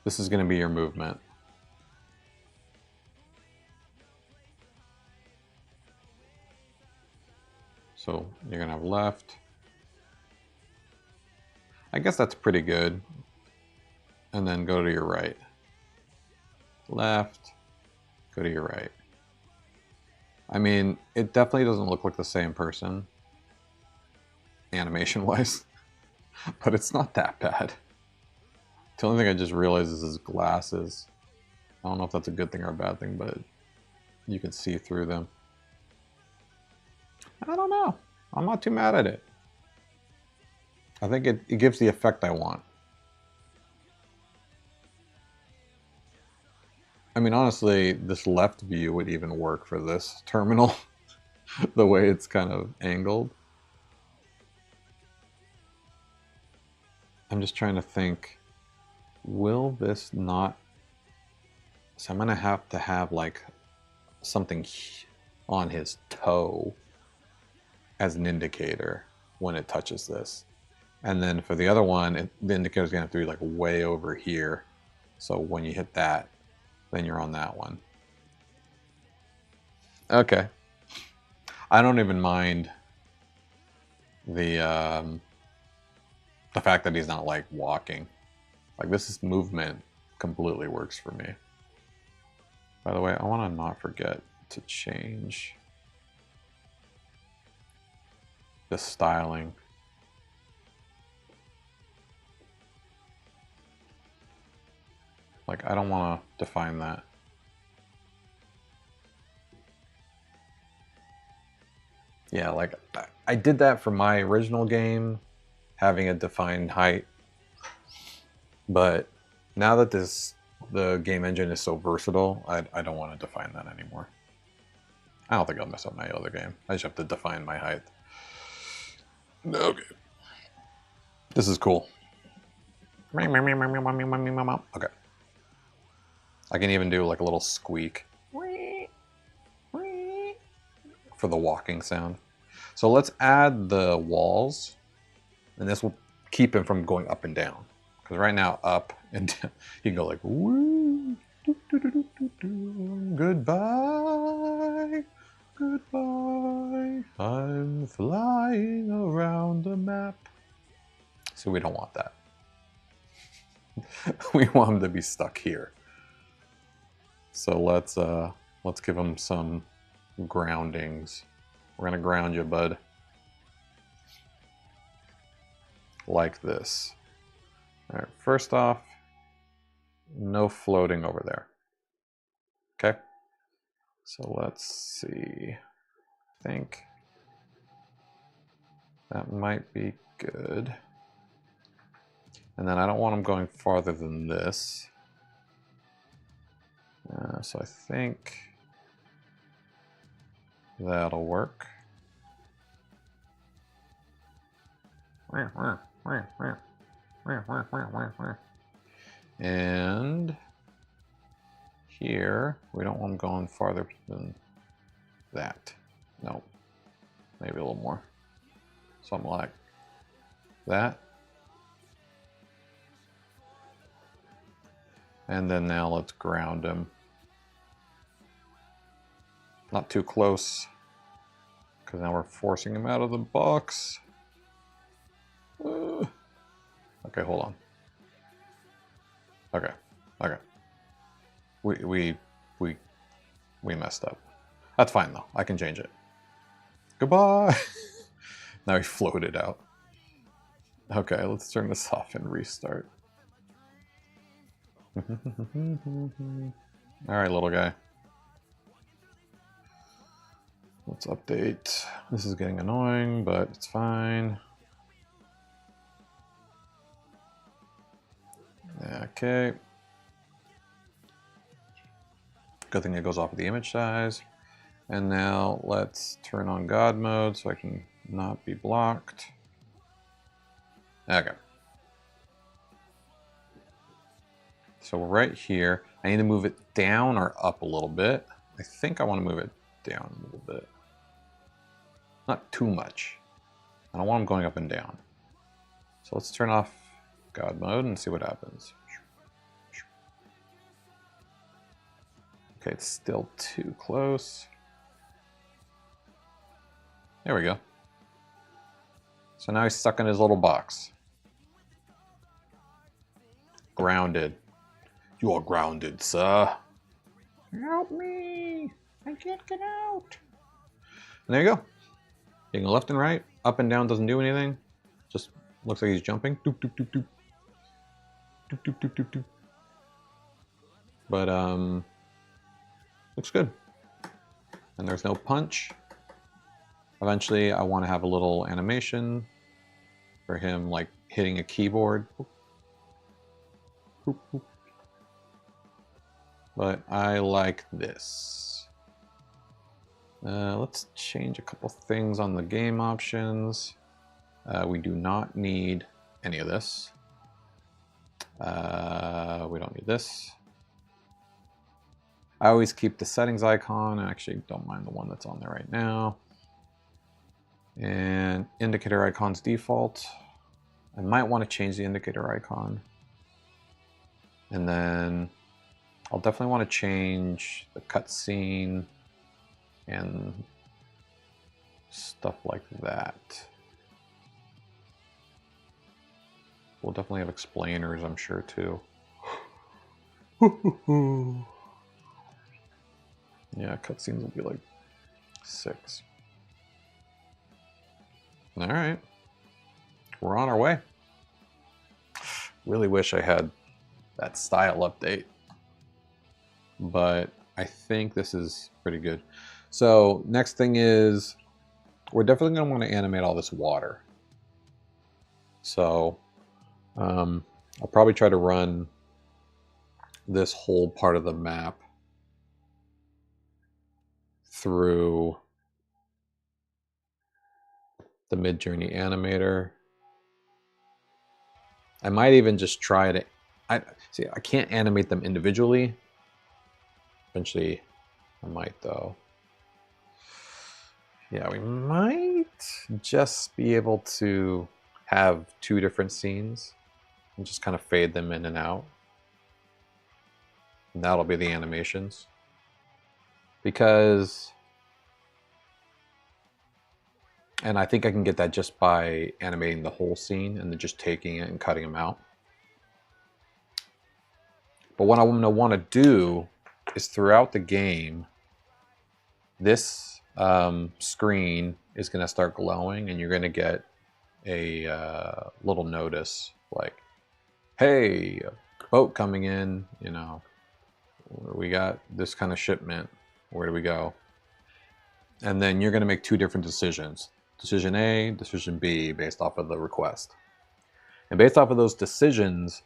This is going to be your movement. So you're going to have left. I guess that's pretty good. And then go to your right. Left, go to your right. I mean, it definitely doesn't look like the same person, animation-wise, but it's not that bad. The only thing I just realized is his glasses. I don't know if that's a good thing or a bad thing, but you can see through them. I don't know. I'm not too mad at it. I think it gives the effect I want. I mean, honestly, this left view would even work for this terminal, the way it's kind of angled. I'm just trying to think, will this not... So I'm going to have like something on his toe as an indicator when it touches this. And then for the other one, the indicator is going to have to be like way over here. So when you hit that, then you're on that one. Okay. I don't even mind the fact that he's not like walking. Like this movement completely works for me. By the way, I want to not forget to change the styling. Like I don't want to define that. Yeah, like I did that for my original game, having a defined height. But now that the game engine is so versatile, I don't want to define that anymore. I don't think I'll mess up my other game. I just have to define my height. Okay. This is cool. Okay. I can even do like a little squeak for the walking sound. So let's add the walls, and this will keep him from going up and down. Because right now, up and down, he can go like, woo, goodbye, goodbye, I'm flying around the map. So we don't want that. We want him to be stuck here. So let's give him some groundings. We're gonna ground you, bud. Like this. All right, first off, no floating over there. Okay? So let's see. I think that might be good. And then I don't want him going farther than this. So I think that'll work. And here, we don't want them going farther than that. No, maybe a little more. Something like that. And then now let's ground him. Not too close, because now we're forcing him out of the box. Okay, hold on. Okay. We messed up. That's fine though. I can change it. Goodbye. Now he floated out. Okay, let's turn this off and restart. All right, little guy. Let's update. This is getting annoying, but it's fine. Okay. Good thing it goes off of the image size. And now let's turn on God mode so I can not be blocked. Okay. So right here, I need to move it down or up a little bit. I think I want to move it down a little bit. Not too much. I don't want them going up and down. So let's turn off God mode and see what happens. Okay, it's still too close. There we go. So now he's stuck in his little box. Grounded. You are grounded, sir. Help me! I can't get out. And there you go. Getting left and right, up and down doesn't do anything. Just looks like he's jumping. Doop, doop, doop, doop. Doop, doop, doop, doop, doop. But looks good. And there's no punch. Eventually, I want to have a little animation for him, like hitting a keyboard. But I like this. Let's change a couple things on the game options. We do not need any of this. We don't need this. I always keep the settings icon. I actually don't mind the one that's on there right now. And indicator icon's default. I might want to change the indicator icon. And then I'll definitely want to change the cutscene and stuff like that. We'll definitely have explainers, I'm sure, too. Yeah, cutscenes will be like 6. All right. We're on our way. Really wish I had that style update. But I think this is pretty good. So next thing is, we're definitely going to want to animate all this water. So I'll probably try to run this whole part of the map through the Midjourney animator. I might even just try to, I can't animate them individually. Eventually I might though. Yeah, we might just be able to have 2 different scenes and just kind of fade them in and out. And that'll be the animations. Because, and I think I can get that just by animating the whole scene and then just taking it and cutting them out. But what I'm going to want to do is throughout the game, this screen is going to start glowing and you're going to get a little notice like, hey, a boat coming in, you know, we got this kind of shipment, where do we go? And then you're going to make 2 different decisions. Decision A, decision B, based off of the request. And based off of those decisions,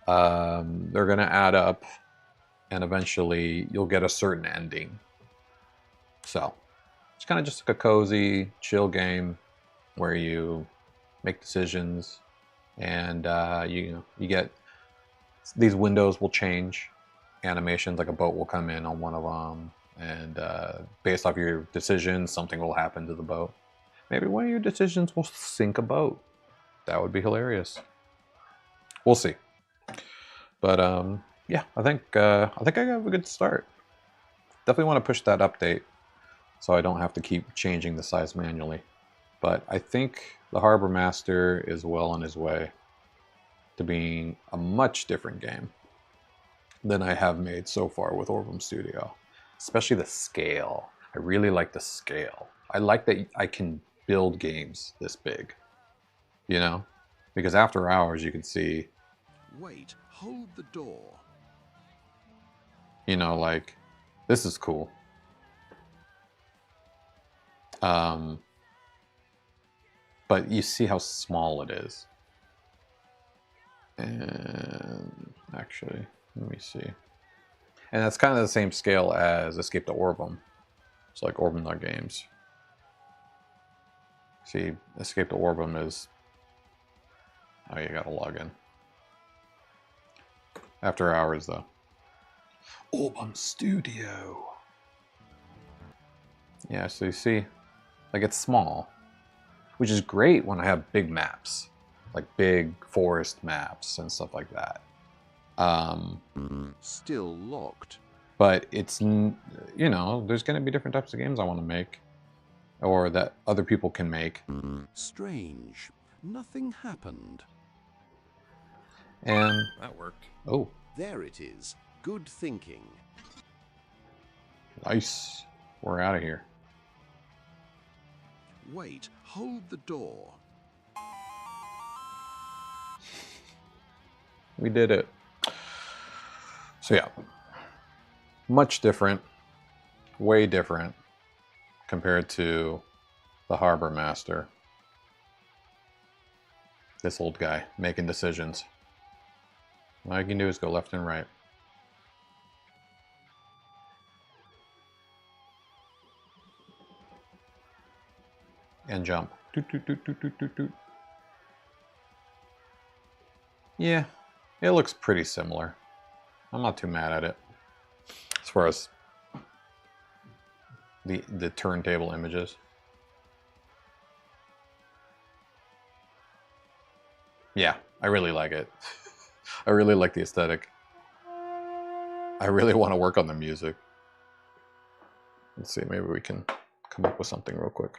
they're going to add up and eventually you'll get a certain ending. So it's kind of just like a cozy, chill game where you make decisions and you get, these windows will change. Animations, like a boat will come in on one of them, and based off your decisions, something will happen to the boat. Maybe one of your decisions will sink a boat. That would be hilarious. We'll see. But yeah, I think I have a good start. Definitely want to push that update so I don't have to keep changing the size manually. But I think the Harbor Master is well on his way to being a much different game than I have made so far with Orbem Studio. Especially the scale. I really like the scale. I like that I can build games this big, you know? Because after hours you can see... Wait, hold the door. You know, like, this is cool. But you see how small it is. And actually, let me see. And that's kind of the same scale as Escape to Orbem. It's like Orbem.games. See, Escape to Orbem is... Oh, you gotta log in. After hours, though. Orbem Studio. Yeah, so you see, like, it's small. Which is great when I have big maps. Like big forest maps and stuff like that. Still locked. But it's, you know, there's going to be different types of games I want to make, or that other people can make. Strange. Nothing happened. And That worked. oh, There it is. Good thinking. nice. We're out of here. Wait, hold the door. We did it. So yeah, much different, way different compared to the Harbor Master. This old guy making decisions. All I can do is go left and right. And jump. Doot, doot, doot, doot, doot, doot, doot. Yeah, it looks pretty similar. I'm not too mad at it. As far as the turntable images. Yeah, I really like it. I really like the aesthetic. I really want to work on the music. Let's see, maybe we can come up with something real quick.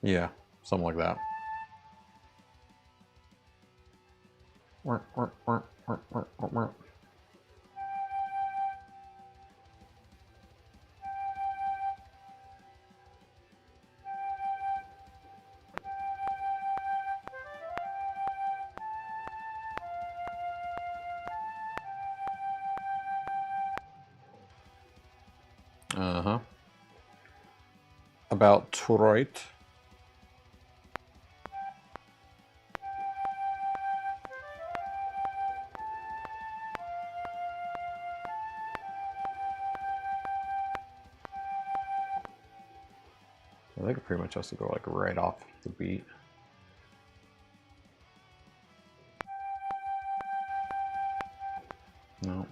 Yeah, something like that. Uh-huh. About right. I think it pretty much has to go like right off the beat. No.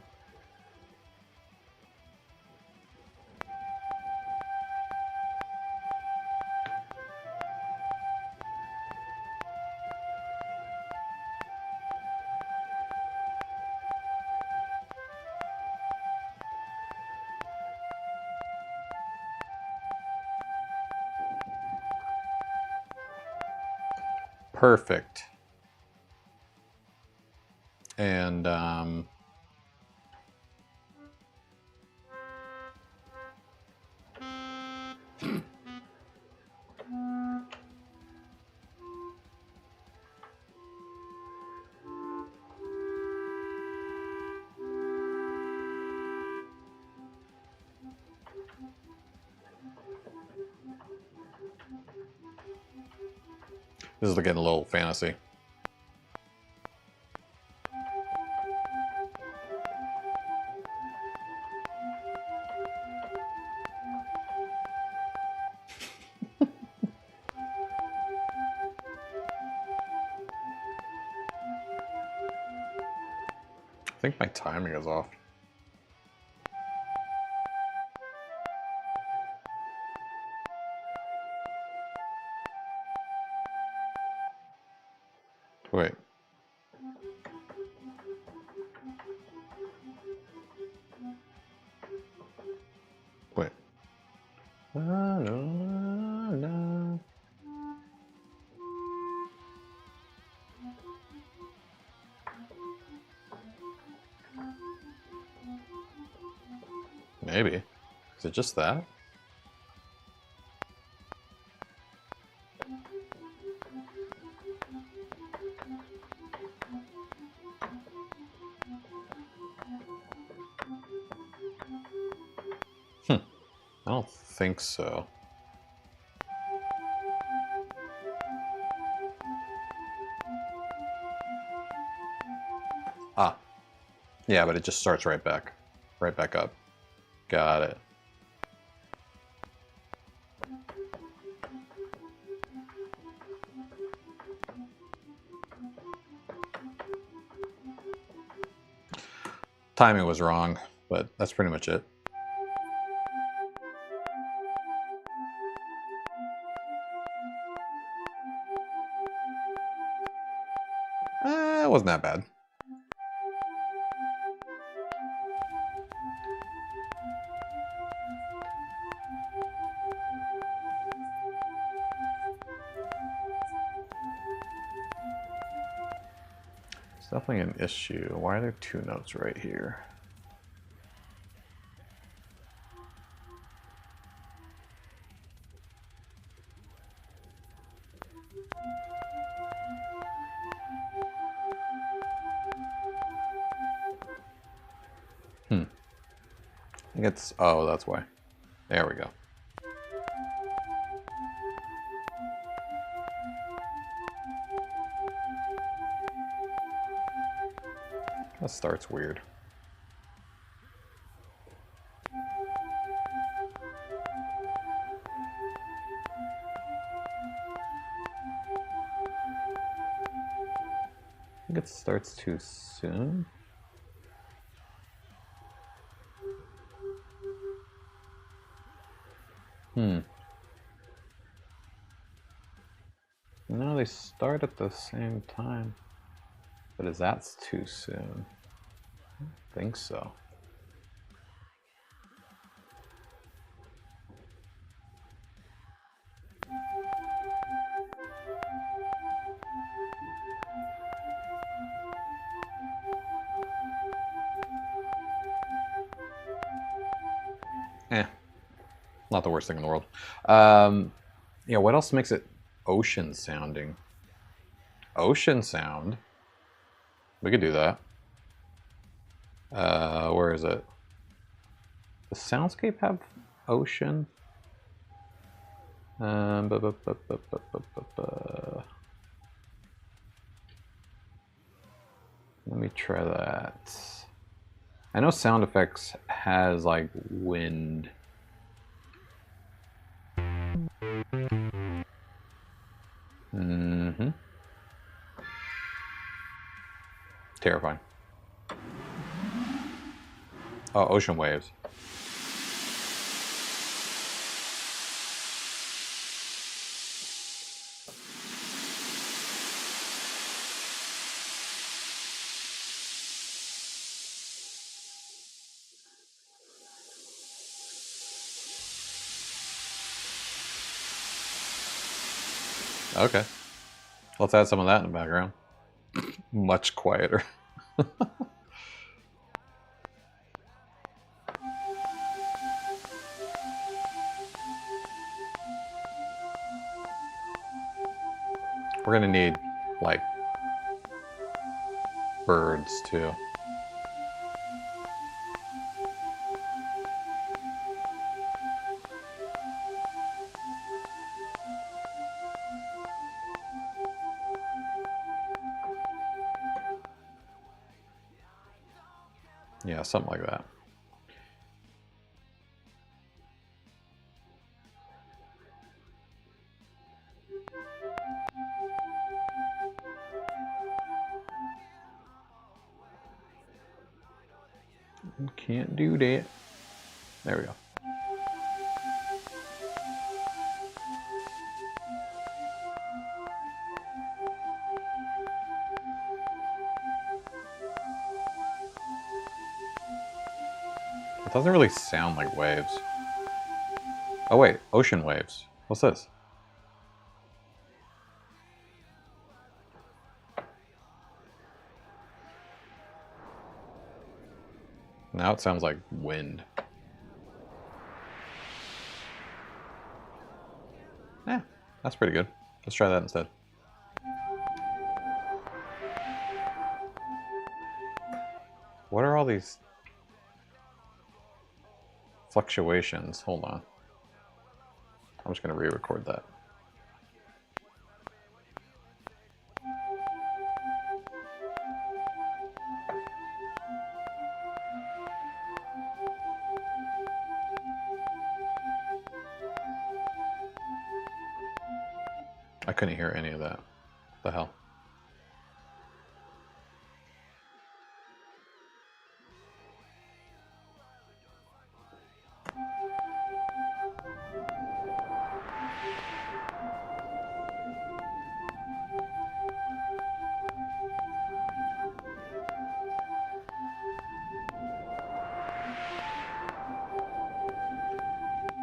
Perfect. And this is getting a little fantasy. I think my timing is off. Wait. Wait. La, la, la. Maybe. Is it just that? I don't think so. Ah, yeah, but it just starts right back up. Got it. Timing was wrong, but that's pretty much it. It wasn't that bad. It's definitely an issue. Why are there two notes right here? I think it's, oh, that's why. There we go. That starts weird. I think it starts too soon. No, they start at the same time. But is that too soon? I don't think so. Not the worst thing in the world. Yeah, what else makes it ocean sounding? Ocean sound? We could do that. Where is it? Does Soundscape have ocean? Let me try that. I know Sound Effects has like wind. Terrifying. Oh, ocean waves. Okay. Let's add some of that in the background. Much quieter. We're gonna need, like, birds, too. Yeah, something like that. Can't do that. There we go. It doesn't really sound like waves. Oh wait, ocean waves. What's this? Now it sounds like wind. Yeah, that's pretty good. Let's try that instead. What are all these fluctuations? Hold on. I'm just going to re-record that. I couldn't hear any of that. What the hell?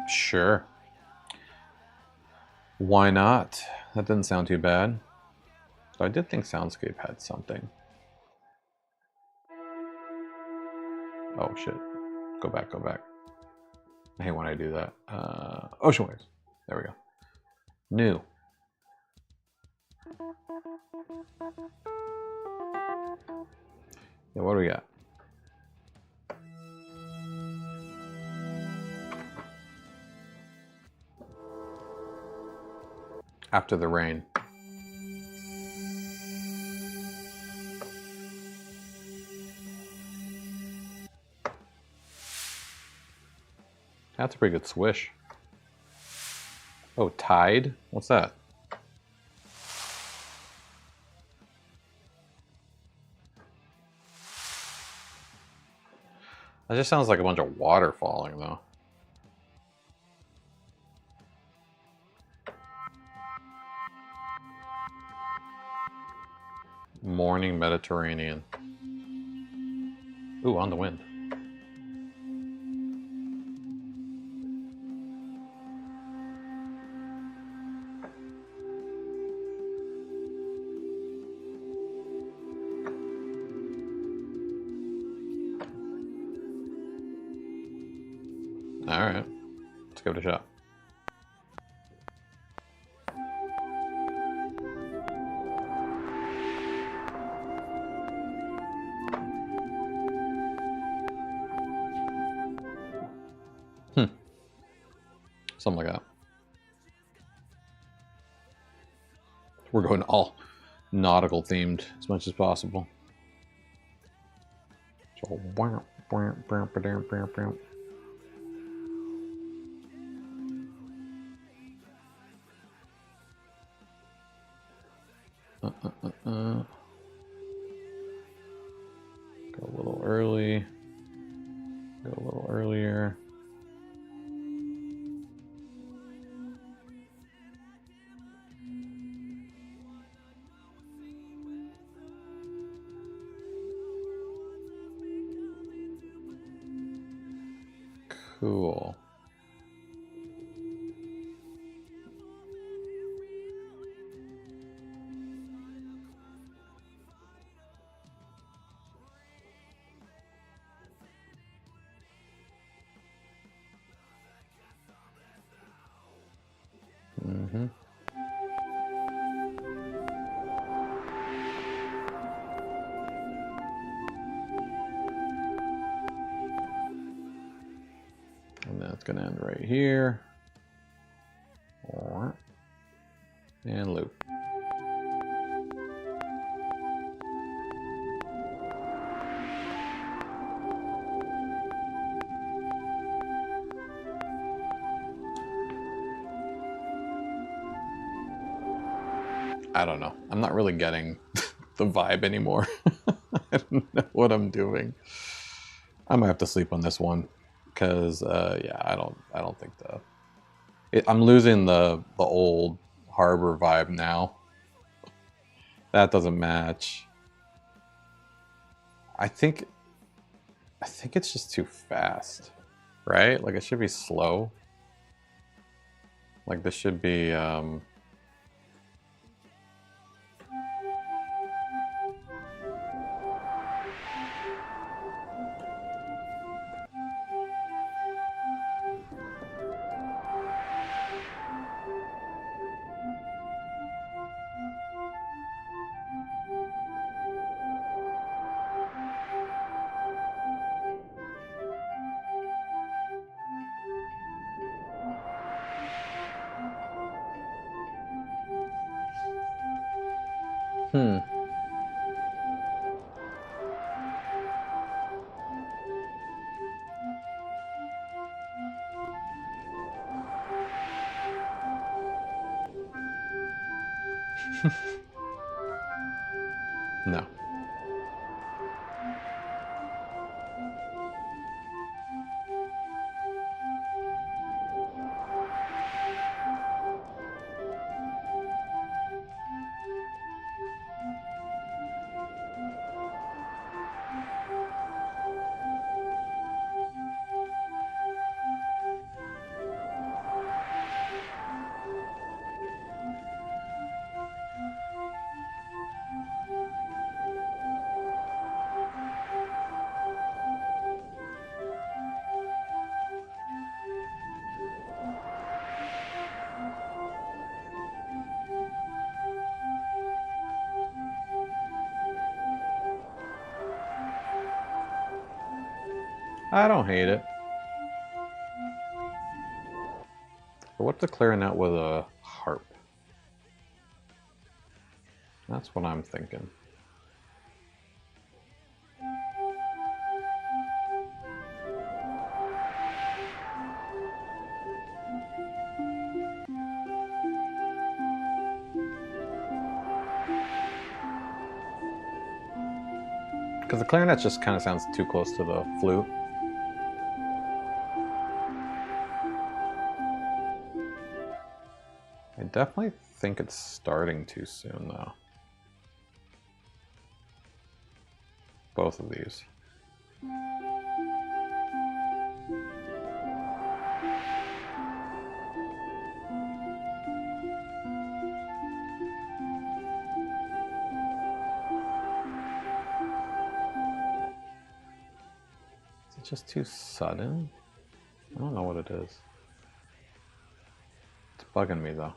Sure. Why not? That didn't sound too bad. So I did think Soundscape had something. Oh shit. Go back, go back. I hate when I do that. Ocean Waves. There we go. New. Yeah, what do we got? After the rain. That's a pretty good swish. Oh, Tide? What's that? That just sounds like a bunch of water falling, though. Morning Mediterranean. Ooh, on the wind. All right, let's give it a shot. Something like that. We're going all nautical themed as much as possible. Go a little early. Go a little earlier. Cool. Mm-hmm. And that's going to end right here. And loop. I don't know. I'm not really getting the vibe anymore. I don't know what I'm doing. I might have to sleep on this one because yeah, I don't think I'm losing the old harbor vibe now. That doesn't match. I think it's just too fast, right? Like it should be slow. Like this should be No. I don't hate it. But what's a clarinet with a harp? That's what I'm thinking. Because the clarinet just kind of sounds too close to the flute. I definitely think it's starting too soon, though. Both of these. Is it just too sudden? I don't know what it is. It's bugging me, though.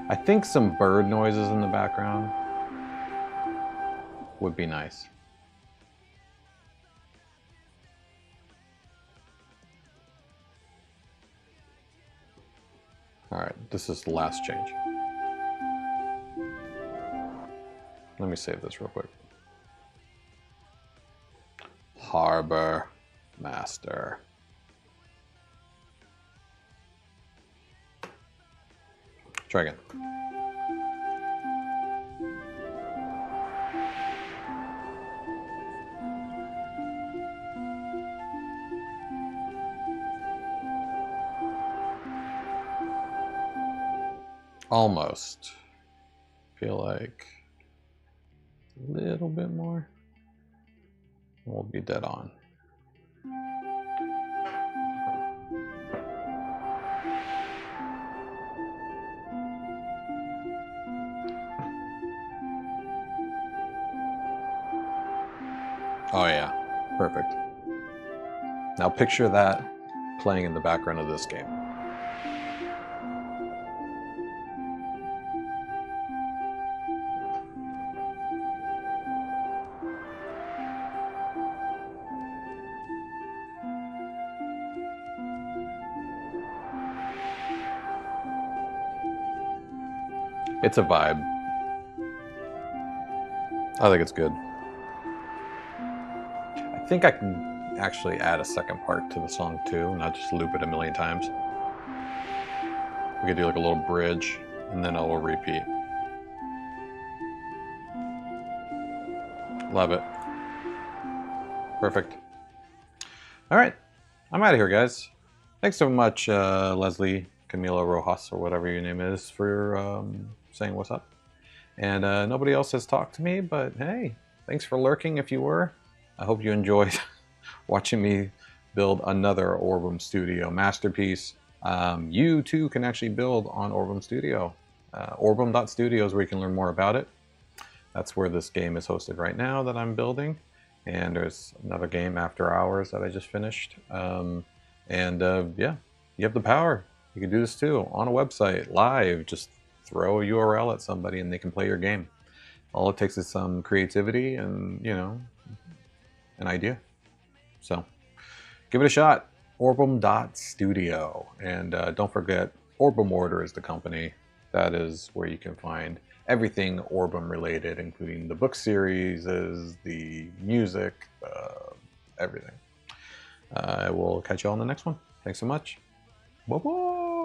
I think some bird noises in the background would be nice. All right, this is the last change. Let me save this real quick. Harbor Master. Try again. Almost. Feel like a little bit more. We'll be dead on. Oh yeah, perfect. Now picture that playing in the background of this game. It's a vibe. I think it's good. I think I can actually add a second part to the song too, not just loop it a million times. We could do like a little bridge and then it will repeat. Love it. Perfect. All right, I'm out of here, guys. Thanks so much, Leslie, Camilo Rojas, or whatever your name is, for saying what's up. And nobody else has talked to me, but hey, thanks for lurking if you were. I hope you enjoyed watching me build another Orbem Studio masterpiece. You too can actually build on Orbem Studio. Orbem.studio is where you can learn more about it. That's where this game is hosted right now that I'm building. And there's another game, After Hours, that I just finished. Yeah, you have the power. You can do this too on a website, live. Just throw a URL at somebody and they can play your game. All it takes is some creativity and, you know, an idea. So give it a shot. Orbem.studio. And don't forget, Orbem Order is the company. That is where you can find everything Orbem related, including the book series, the music, everything. I will catch you all on the next one. Thanks so much. Bye-bye.